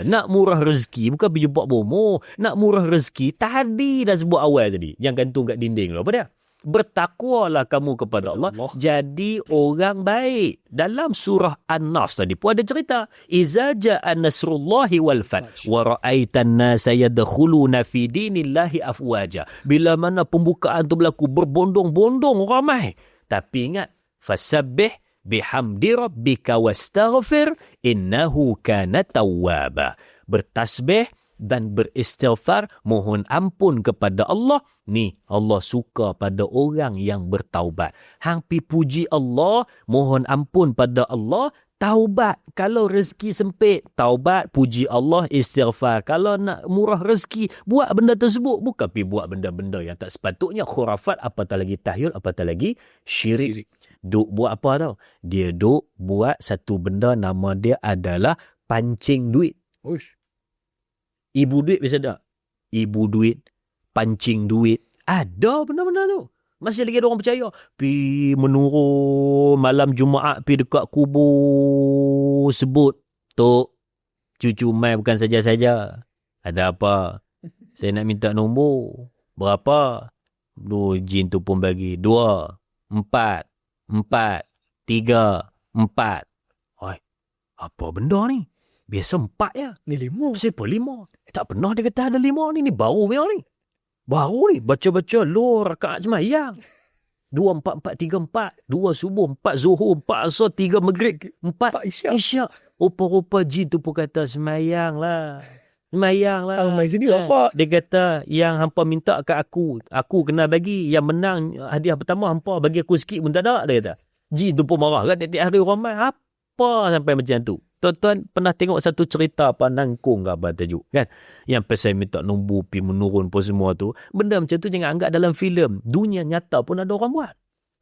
Nak murah rezeki bukan pergi jumpa Bomo. Nak murah rezeki tadi dah sebut awal tadi. Yang gantung kat dinding tu. Apa dia? Bertakwalah kamu kepada Allah. Jadi orang baik. Dalam surah An-Nas tadi pun ada cerita. Iza ja'a nasrullahi wal fath wa ra'aitan nasa yadkhuluna fi dinillahi afwaja. Bila mana pembukaan tu berlaku berbondong-bondong ramai. Tapi ingat, fasabbih bihamdi rabbika wastaghfir innahu kana tawwaba. Bertasbih dan beristighfar, mohon ampun kepada Allah. Ni, Allah suka pada orang yang bertaubat. Hang pi puji Allah, mohon ampun pada Allah, taubat. Kalau rezeki sempit, taubat, puji Allah, istighfar. Kalau nak murah rezeki, buat benda tersebut. Bukan pi buat benda-benda yang tak sepatutnya, khurafat, apatah lagi tahyul, apatah lagi syirik. Duk buat apa tau? Dia duk buat satu benda, nama dia adalah pancing duit. Uish. Ibu duit biasa tak? Ibu duit, pancing duit. Ada benda-benda tu. Masih lagi ada orang percaya. Pi menurun malam Jumaat, pi dekat kubur, sebut, Tok, cucu mai bukan saja-saja. Ada apa? Saya nak minta nombor. Berapa? Jin tu pun bagi. 2, 4, 3, 4. Oi, apa benda ni? Biasa 4 ya. Ni 5. Siapa 5? Tak pernah dia kata ada 5 ni. Ni baru memang ni. Baru ni. Baca-baca lo rakaat semayang. 2, 4, 4, 3, 4. 2 subuh, 4 zuhur, 4 asar, 3 maghrib, 4 isyak. Rupa-rupa jin tu pun kata semayang lah. Semayang lah. Mai sini apa? Dia kata yang hampa minta kat aku. Aku kena bagi. Yang menang hadiah pertama hampa bagi aku sikit pun tak ada. Dia kata. Jin tu pun marah kan. Tiap-tiap hari orang main. Apa sampai macam tu? Tuan-tuan pernah tengok satu cerita apa nangkung ke apa tajuk kan? Yang pasal minta nombor pi menurun pun semua tu. Benda macam tu jangan anggap dalam filem. Dunia nyata pun ada orang buat.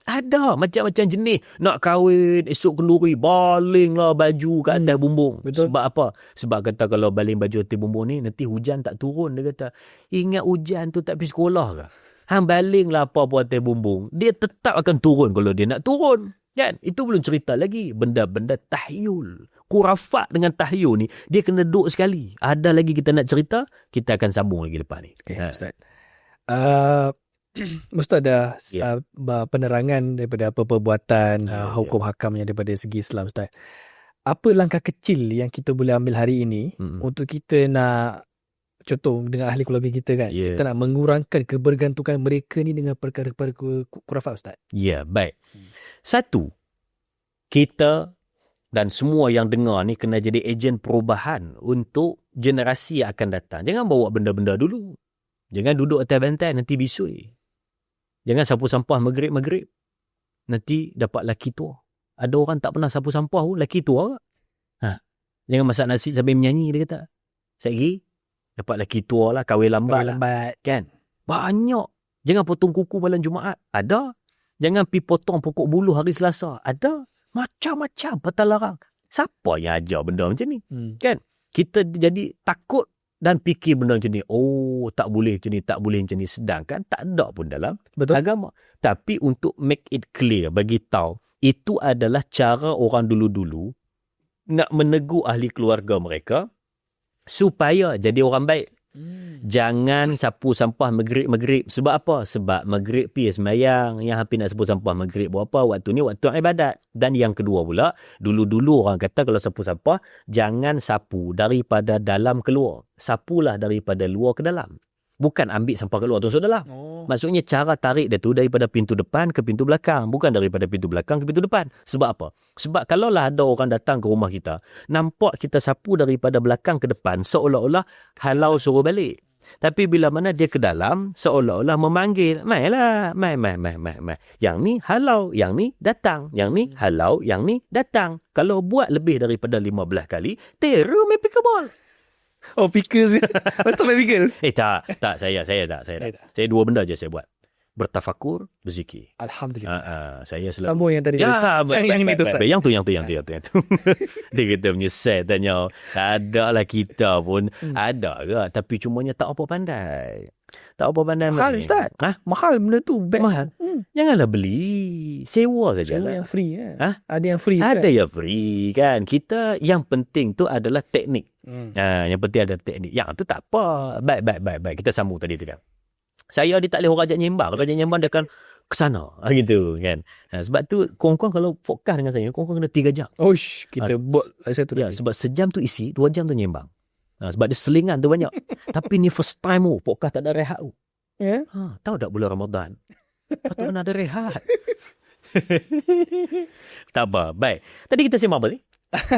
Ada macam-macam jenis. Nak kahwin, esok kenduri, balinglah baju ke atas bumbung. Betul. Sebab apa? Sebab kata kalau baling baju atas bumbung ni, nanti hujan tak turun. Dia kata, ingat hujan tu tak pergi sekolah ke? Hang balinglah apa-apa atas bumbung. Dia tetap akan turun kalau dia nak turun. Kan? Itu belum cerita lagi. Benda-benda tahyul. Kurafat dengan tahyul ni, dia kena duduk sekali. Ada lagi kita nak cerita, kita akan sambung lagi lepas ni. Okay, Ustaz. Ustaz ada penerangan daripada apa perbuatan hukum hakamnya daripada segi Islam, Ustaz. Apa langkah kecil yang kita boleh ambil hari ini untuk kita nak, contoh dengan ahli keluarga kita kan, kita nak mengurangkan kebergantungan mereka ni dengan perkara-perkara kurafat, Ustaz? Ya, baik. Satu, kita dan semua yang dengar ni kena jadi ejen perubahan untuk generasi yang akan datang. Jangan bawa benda-benda dulu. Jangan duduk atas bantai, nanti bisui. Jangan sapu sampah maghrib-maghrib. Nanti dapat laki tua. Ada orang tak pernah sapu sampah pun, laki tua. Jangan masak nasi sambil menyanyi, dia kata. Sekali, dapat laki tua lah, kahwin lambat. Kan? Banyak. Jangan potong kuku malam Jumaat. Ada. Jangan pergi potong pokok bulu hari Selasa. Ada. Macam-macam patah larang. Siapa yang ajar benda macam ni? Kan? Kita jadi takut dan fikir benda macam ni. Oh, tak boleh macam ni, tak boleh macam ni. Sedangkan tak ada pun dalam agama. Tapi untuk make it clear, bagi tahu, itu adalah cara orang dulu-dulu nak menegur ahli keluarga mereka supaya jadi orang baik. Jangan sapu sampah maghrib. Sebab apa? Sebab maghrib pergi sembahyang. Yang hampir nak sapu sampah maghrib buat apa? Waktu ni waktu ibadat. Dan yang kedua pula, dulu-dulu orang kata kalau sapu sampah, jangan sapu daripada dalam keluar. Sapulah daripada luar ke dalam. Bukan ambil sampah keluar tu masuk dalam. Maksudnya cara tarik dia tu daripada pintu depan ke pintu belakang. Bukan daripada pintu belakang ke pintu depan. Sebab apa? Sebab kalaulah ada orang datang ke rumah kita, nampak kita sapu daripada belakang ke depan, seolah-olah halau suruh balik. Tapi bila mana dia ke dalam, seolah-olah memanggil, mailah, mai. Yang ni halau, yang ni datang. Yang ni halau, yang ni datang. Kalau buat lebih daripada 15 kali, terror main pickleball. Oh, pickles. Lepas main pickle. Tak. Saya tak. Saya dua benda je saya buat. Bertafakur, berzikir. Alhamdulillah. Saya selalu. Sambung yang tadi. Yang ini tu, Ustaz. Yang tu. Dia kata menyesal tanya. Tak ada lah kita pun. Ada ke? Tapi cumanya tak apa pandai. Mahal, Ustaz. Mahal benda tu. Mahal. Janganlah beli. Sewa sajalah. Sewa yang free. Ada yang free. Ada yang free kan. Kita yang penting tu adalah teknik. Yang penting ada teknik. Yang tu tak apa. Baik. Kita sambung tadi tu kan. Saya dia tak boleh orang ajak nyembang. Kalau ajak nyembang dia akan ke sana. Gitu kan. Sebab tu korang kalau fokus dengan saya, korang kena 3 jam. Kita buat satu lagi. Sebab sejam tu isi, 2 jam tu nyembang. Sebab dia selingan tu banyak. Tapi ni first time podcast tak ada rehat tu. Ya? Tahu tak bulan Ramadan? Patut kena ada rehat. Tak apa. Baik. Tadi kita sembang apa ni?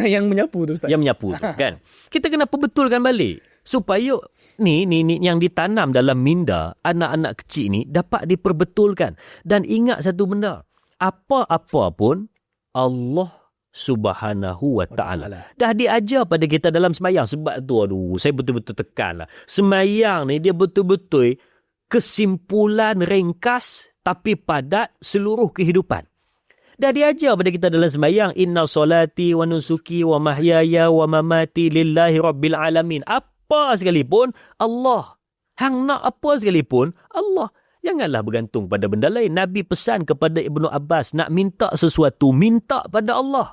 Yang menyapu tu, Ustaz. Yang menyapu tu kan. Kita kena perbetulkan balik. Supaya ni yang ditanam dalam minda anak-anak kecil ni dapat diperbetulkan. Dan ingat satu benda. Apa-apa pun Allah Subhanahu wa ta'ala dah diajar pada kita dalam semayang. Sebab tu saya betul-betul tekan lah. Semayang ni dia betul-betul kesimpulan ringkas tapi padat seluruh kehidupan. Dah diajar pada kita dalam semayang. Inna solati wa nusuki wa mahyaya wa mamati lillahi rabbil alamin. Apa sekalipun Allah. Hang nak apa sekalipun Allah. Janganlah bergantung pada benda lain. Nabi pesan kepada Ibnu Abbas, nak minta sesuatu, minta pada Allah.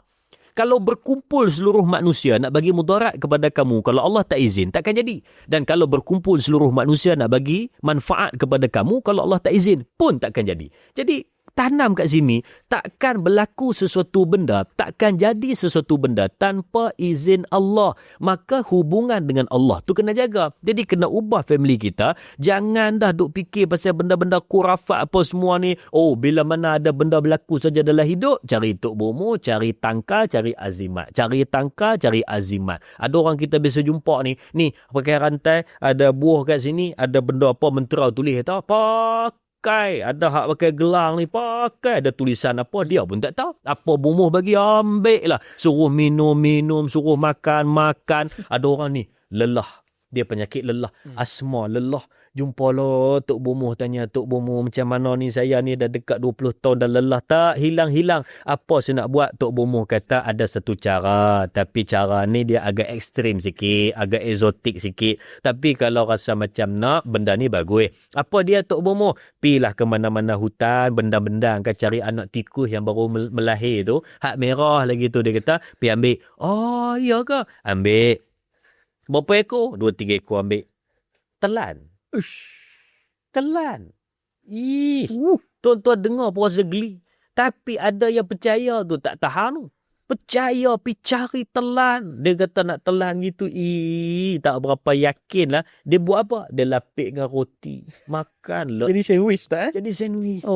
Kalau berkumpul seluruh manusia nak bagi mudarat kepada kamu, kalau Allah tak izin, takkan jadi. Dan kalau berkumpul seluruh manusia nak bagi manfaat kepada kamu, kalau Allah tak izin, pun takkan jadi. Jadi, tanam kat sini, takkan berlaku sesuatu benda, takkan jadi sesuatu benda tanpa izin Allah. Maka hubungan dengan Allah tu kena jaga. Jadi kena ubah family kita. Jangan dah duk fikir pasal benda-benda kurafat apa semua ni. Bila mana ada benda berlaku saja dalam hidup, cari tok bomo, cari tangka, cari azimat. Cari tangka, cari azimat. Ada orang kita biasa jumpa ni pakai rantai, ada buah kat sini, ada benda apa mentera tulis kata, pakai, ada hak pakai gelang ni, pakai, ada tulisan apa, dia pun tak tahu. Apa bumuh bagi, ambil lah. Suruh minum, suruh makan. Ada orang ni, lelah. Dia penyakit lelah. Asma, lelah. Jumpa lah Tok Bomoh tanya, Tok Bomoh macam mana ni, saya ni dah dekat 20 tahun dah lelah. Tak, hilang. Apa saya nak buat? Tok Bomoh kata ada satu cara. Tapi cara ni dia agak ekstrim sikit, agak exotic sikit. Tapi kalau rasa macam nak, benda ni bagus. Apa dia Tok Bomoh? Pilah ke mana-mana hutan, benda-benda akan cari anak tikus yang baru melahir tu. Hak merah lagi tu dia kata, pergi ambil. Oh, iya ke? Ambil. Berapa ekor? 2-3 ekor ambil. Telan. Tuan-tuan dengar pun rasa geli. Tapi ada yang percaya tu tak tahan tu. Percaya, pergi cari telan. Dia kata nak telan gitu. Tak berapa yakin lah. Dia buat apa? Dia lapik dengan roti. Makan. Jadi sandwich tak? Jadi sandwich.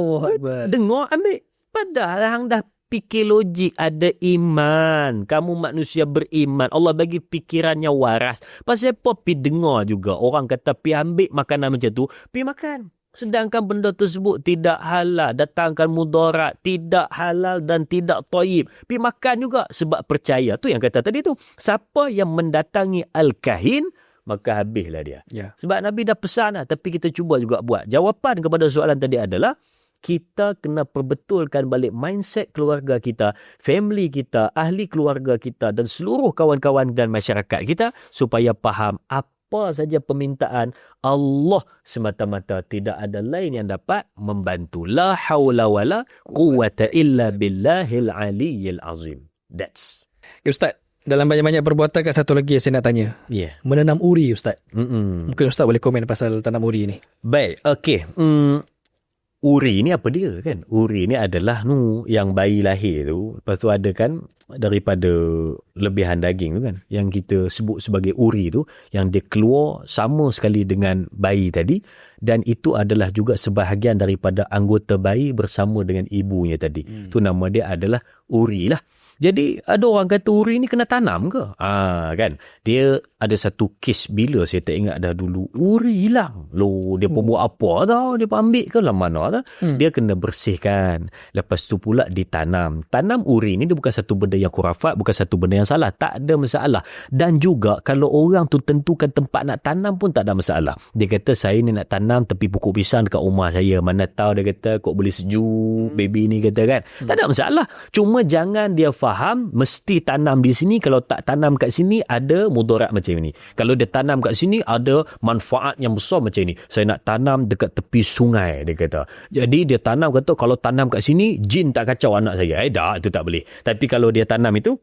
Dengar, ambil. Padahal hang dah fikir logik, ada iman. Kamu manusia beriman. Allah bagi fikirannya waras. Pasal apa pergi dengar juga orang kata pergi ambil makanan macam tu, pergi makan. Sedangkan benda tersebut tidak halal, datangkan mudarat, tidak halal dan tidak thayyib. Pergi makan juga sebab percaya. Tu yang kata tadi tu. Siapa yang mendatangi al-kahin, maka habislah dia. Sebab Nabi dah pesan lah, tapi kita cuba juga buat. Jawapan kepada soalan tadi adalah, kita kena perbetulkan balik mindset keluarga kita, family kita, ahli keluarga kita dan seluruh kawan-kawan dan masyarakat kita supaya faham apa saja permintaan Allah semata-mata, tidak ada lain yang dapat membantu. La haula wala quwata illa billahil aliyyil azim. That's. Okay, Ustaz. dalam banyak-banyak perbuatan kat satu lagi yang saya nak tanya. Ya. Yeah. Menanam uri, Ustaz. Mm-mm. Mungkin Ustaz boleh komen pasal tanam uri ni. Baik, okey. Uri ni apa dia kan? Uri ni adalah yang bayi lahir tu. Lepas tu ada kan daripada lebihan daging tu kan, yang kita sebut sebagai uri tu, yang dia keluar sama sekali dengan bayi tadi, dan itu adalah juga sebahagian daripada anggota bayi bersama dengan ibunya tadi. Tu nama dia adalah uri lah. Jadi ada orang kata uri ni kena tanam ke? Kan. Dia ada satu kes bila saya tak ingat dah dulu. Uri hilang. Loh, dia pun buat apa tau? Dia pun ambil ke lah mana tau? Dia kena bersihkan. Lepas tu pula ditanam. Tanam uri ni dia bukan satu benda yang khurafat, bukan satu benda yang salah. Tak ada masalah. Dan juga kalau orang tu tentukan tempat nak tanam pun tak ada masalah. Dia kata saya ni nak tanam tepi pokok pisang dekat rumah saya. Mana tahu dia kata kok boleh sejuk baby ni kata kan. Tak ada masalah. Cuma jangan dia faham mesti tanam di sini, kalau tak tanam kat sini ada mudarat macam ni. Kalau dia tanam kat sini ada manfaat yang besar macam ni. Saya nak tanam dekat tepi sungai dia kata. Jadi dia tanam kata kalau tanam kat sini jin tak kacau anak saya. Dah itu tak boleh. Tapi kalau dia tanam itu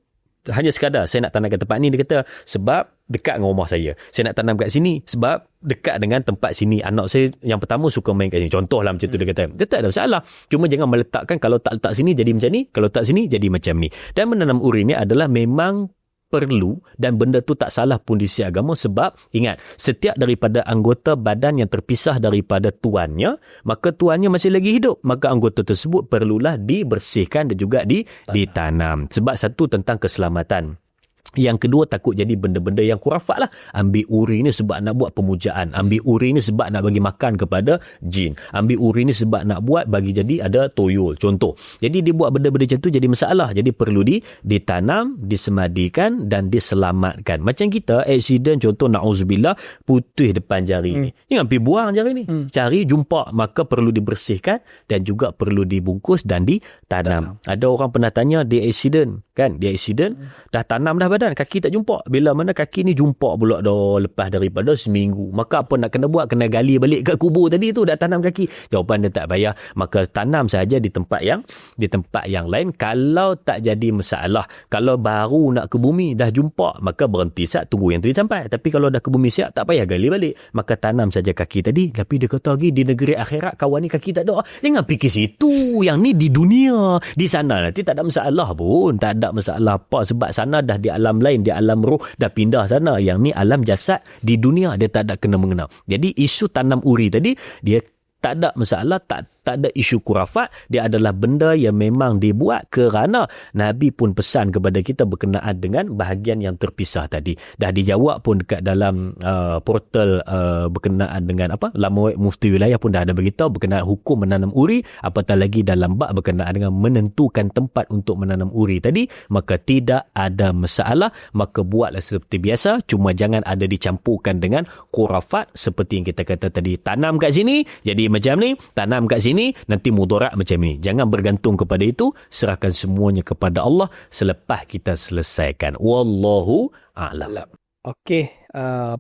hanya sekadar saya nak tanam kat tempat ni, dia kata sebab dekat dengan rumah saya. Saya nak tanam kat sini sebab dekat dengan tempat sini. Anak saya yang pertama suka main kat sini. Contohlah macam tu dia kata. Dia tak ada masalah. Cuma jangan meletakkan kalau tak letak sini jadi macam ni, kalau tak sini jadi macam ni. Dan menanam uri ni adalah memang perlu, dan benda tu tak salah pun di sisi agama, sebab ingat setiap daripada anggota badan yang terpisah daripada tuannya, maka tuannya masih lagi hidup, maka anggota tersebut perlulah dibersihkan dan juga ditanam. Sebab satu tentang keselamatan. Yang kedua takut jadi benda-benda yang khurafat lah. Ambil uri ni sebab nak buat pemujaan. Ambil uri ni sebab nak bagi makan kepada jin. Ambil uri ni sebab nak buat bagi jadi ada toyol. Contoh. Jadi dia buat benda-benda macam tu jadi masalah. Jadi perlu ditanam, disemadikan dan diselamatkan. Macam kita accident contoh na'udzubillah putih depan jari ni. Jangan pergi buang jari ni. Cari jumpa, maka perlu dibersihkan dan juga perlu dibungkus dan ditanam. Ada orang pernah tanya dia accident kan? Dia accident dah tanam dah badan, kaki tak jumpa. Bila mana kaki ni jumpa pula dah lepas daripada seminggu. Maka apa nak kena buat? Kena gali balik kat kubur tadi tu dah tanam kaki. Jawapan dia tak payah. Maka tanam saja di tempat yang lain kalau tak jadi masalah. Kalau baru nak ke bumi dah jumpa, maka berhenti sat, tunggu yang tadi sampai. Tapi kalau dah ke bumi siap, tak payah gali balik. Maka tanam saja kaki tadi. Tapi dia kata lagi di negeri akhirat kawan ni kaki tak ada. Jangan fikir situ. Yang ni di dunia. Di sana nanti tak ada masalah pun. Tak ada masalah apa sebab sana dah di alam lain, di alam roh dah pindah sana. Yang ni alam jasad di dunia, dia tak ada kena mengenal. Jadi isu tanam uri tadi dia tak ada masalah, tak ada isu khurafat. Dia adalah benda yang memang dibuat kerana Nabi pun pesan kepada kita berkenaan dengan bahagian yang terpisah tadi. Dah dijawab pun dekat dalam portal berkenaan dengan Laman Mufti Wilayah pun dah ada beritahu berkenaan hukum menanam uri, apatah lagi dalam bab berkenaan dengan menentukan tempat untuk menanam uri tadi. Maka tidak ada masalah, maka buatlah seperti biasa, cuma jangan ada dicampurkan dengan khurafat seperti yang kita kata tadi. Tanam kat sini jadi macam ni, tanam kat sini nanti mudarat macam ni. Jangan bergantung kepada itu, serahkan semuanya kepada Allah selepas kita selesaikan. Wallahu a'lam. Okey,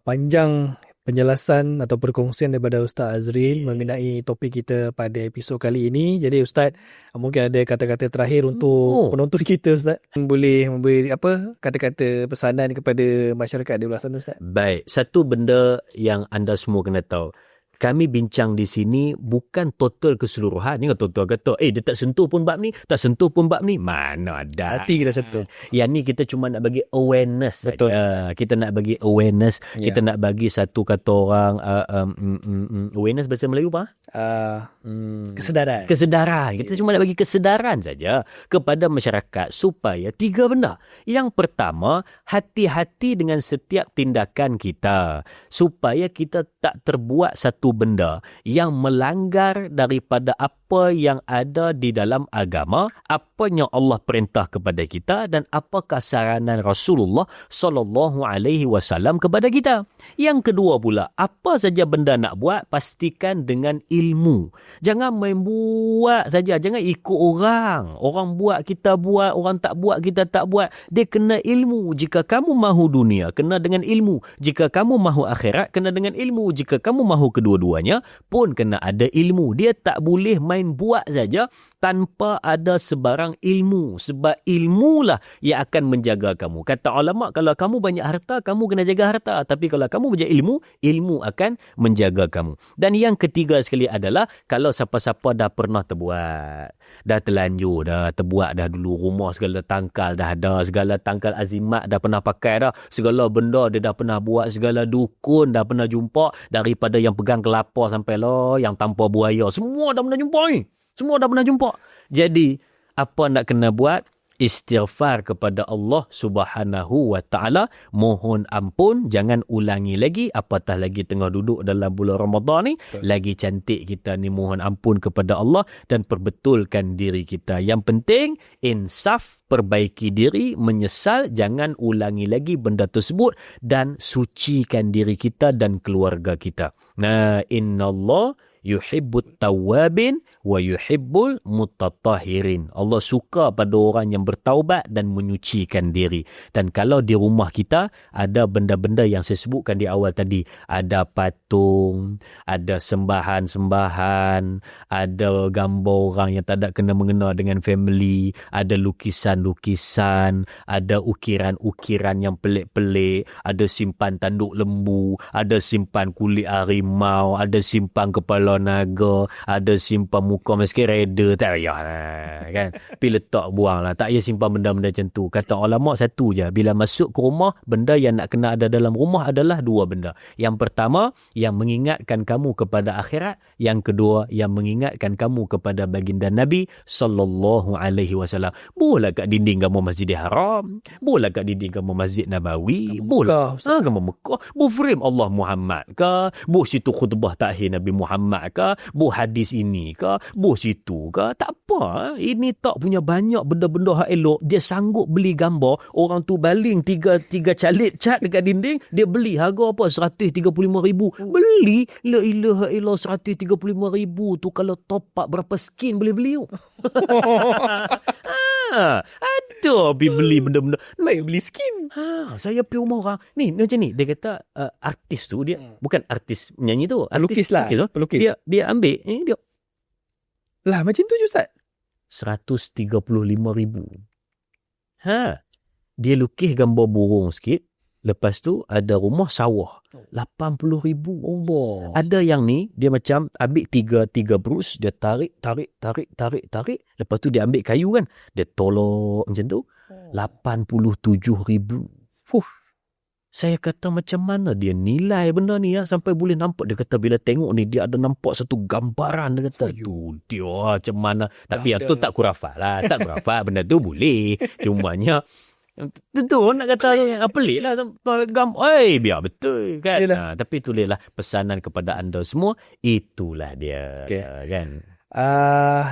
panjang penjelasan atau perkongsian daripada Ustaz Azril mengenai topik kita pada episod kali ini. Jadi Ustaz, mungkin ada kata-kata terakhir untuk penonton kita Ustaz. Boleh memberi kata-kata pesanan kepada masyarakat di luar sana Ustaz? Baik, satu benda yang anda semua kena tahu. Kami bincang di sini bukan total keseluruhan. Ni total kata, dia tak sentuh pun bab ni, tak sentuh pun bab ni. Mana ada. Hati kita sentuh. Yang ni kita cuma nak bagi awareness. Betul. Kita nak bagi awareness. Yeah. Kita nak bagi satu kata orang, awareness bahasa Melayu apa? Kesedaran. Kesedaran. Kita cuma nak bagi kesedaran saja kepada masyarakat supaya 3 benda. Yang pertama, hati-hati dengan setiap tindakan kita supaya kita tak terbuat satu benda yang melanggar daripada apa yang ada di dalam agama, apa yang Allah perintah kepada kita dan apakah saranan Rasulullah SAW kepada kita. Yang kedua pula, apa saja benda nak buat, pastikan dengan ilmu. Jangan main buat saja, jangan ikut orang. Orang buat, kita buat, orang tak buat, kita tak buat. Dia kena ilmu. Jika kamu mahu dunia, kena dengan ilmu. Jika kamu mahu akhirat, kena dengan ilmu. Jika kamu mahu kedua kedua-duanya pun kena ada ilmu. Dia tak boleh main buat saja tanpa ada sebarang ilmu. Sebab ilmulah yang akan menjaga kamu. Kata ulama, kalau kamu banyak harta, kamu kena jaga harta. Tapi kalau kamu punya ilmu, ilmu akan menjaga kamu. Dan yang ketiga sekali adalah, kalau siapa-siapa dah pernah terbuat, dah terlanjur dah, terbuat dah dulu rumah, segala tangkal dah ada, segala tangkal azimat dah pernah pakai dah, segala benda dia dah pernah buat, segala dukun dah pernah jumpa, daripada yang pegang kelapa sampai lah yang tanpa buaya, semua dah pernah jumpa ni. Semua dah pernah jumpa. Jadi, apa nak kena buat? Istighfar kepada Allah Subhanahu wa ta'ala. Mohon ampun. Jangan ulangi lagi. Apatah lagi tengah duduk dalam bulan Ramadan ni. Betul. Lagi cantik kita ni mohon ampun kepada Allah. Dan perbetulkan diri kita. Yang penting, insaf, perbaiki diri, menyesal, jangan ulangi lagi benda tersebut. Dan sucikan diri kita dan keluarga kita. Nah, innallah yuhibbut tawabin wa yuhibbul mutatahhirin. Allah suka pada orang yang bertaubat dan menyucikan diri. Dan kalau di rumah kita ada benda-benda yang saya sebutkan di awal tadi, ada patung, ada sembahan-sembahan, ada gambar orang yang tak ada kena mengena dengan family, ada lukisan-lukisan, ada ukiran-ukiran yang pelik-pelik, ada simpan tanduk lembu, ada simpan kulit harimau, ada simpan kepala naga, ada simpan muka meski reda, tak payahlah kan. Pergi letak buang lah, tak payah simpan benda-benda macam tu. Kata ulama satu je, bila masuk ke rumah, benda yang nak kena ada dalam rumah adalah dua benda. Yang pertama, yang mengingatkan kamu kepada akhirat. Yang kedua, yang mengingatkan kamu kepada baginda Nabi sallallahu alaihi wasallam. Boleh kat dinding kamu Masjidil Haram, boleh kat dinding kamu Masjid Nabawi, boleh kamu Mekah, bu frame Allah Muhammad ke, bu situ khutbah takhir Nabi Muhammad ke, bu hadis ini ke, bu situ ke, tak apa. Ini tak punya banyak benda-benda hak elok. Dia sanggup beli gambar, orang tu baling tiga calit cat dekat dinding, dia beli harga apa? 135,000. Beli, la ilaha illallah, 135,000 tu kalau top up berapa skin boleh beli tu. Ada pergi beli benda-benda. Baik beli skin. Saya pergi rumah orang. Ni macam ni. Dia kata artis tu, dia bukan artis menyanyi tu. Pelukis lah. Pelukis. Dia ambil. Dia. Lah macam tu je Ustaz. 135,000. Dia lukis gambar burung sikit. Lepas tu ada rumah sawah. 80,000. Allah. Ada yang ni, dia macam ambil tiga brus, dia tarik. Lepas tu dia ambil kayu kan. Dia tolak macam tu. 87,000. Saya kata macam mana dia nilai benda ni ya, sampai boleh nampak. Dia kata bila tengok ni, dia ada nampak satu gambaran. Dia kata, tu dia macam mana. Tapi yang tu tak kurafat lah. Tak kurafat, benda tu boleh. Cumanya, tu nak kata pelik lah. Biar betul kan. Tapi tulislah pesanan kepada anda semua. Itulah dia. Kan.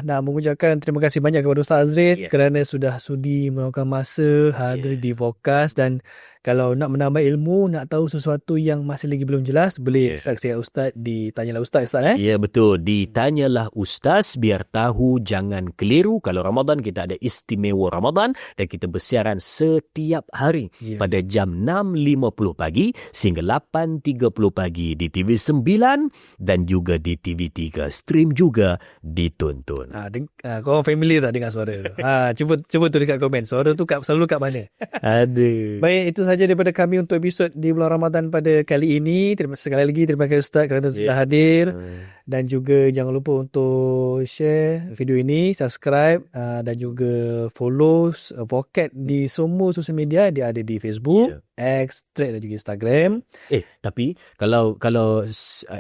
Nak mengucapkan terima kasih banyak kepada Ustaz Azrin kerana sudah sudi meluangkan masa hadir di Vokas. Dan kalau nak menambah ilmu, nak tahu sesuatu yang masih lagi belum jelas, boleh saksikan Ustaz di Tanyalah Ustaz. Ya, betul. Di Tanyalah Ustaz, biar tahu jangan keliru. Kalau Ramadan, kita ada Istimewa Ramadan dan kita bersiaran setiap hari pada jam 6.50 pagi sehingga 8.30 pagi di TV9 dan juga di TV3. Stream juga ditonton. Korang familiar tak dengan suara tu? Cuba tulis kat komen. Suara tu selalu kat mana? Aduh. Baik, itu saja daripada kami untuk episod di bulan Ramadan pada kali ini. Sekali lagi terima kasih Ustaz kerana sudah hadir. Dan juga jangan lupa untuk share video ini, subscribe dan juga follow Vokat di semua sosial media. Dia ada di Facebook, X, Thread dan juga Instagram. Tapi kalau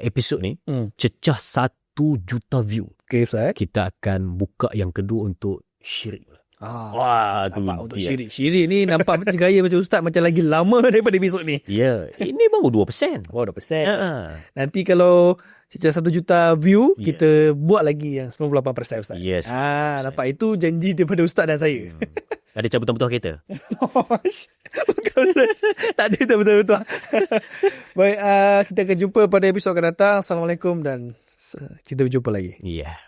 episod ni cecah 1 juta view, Ustaz, kita akan buka yang kedua untuk syirik. Wah, tu untuk syirik. Syirik ni nampak gaya macam Ustaz macam lagi lama daripada episod ni. Ya, ini baru 2%. Baru 2%. Nanti kalau cecah 1 juta view, kita buat lagi yang 98% Ustaz. Yes. Nampak itu janji daripada Ustaz dan saya. Ada cabutan-cabutan kereta? Tak ada betul-betul. Baik, kita akan jumpa pada episod akan datang. Assalamualaikum dan kita berjumpa lagi. Ya.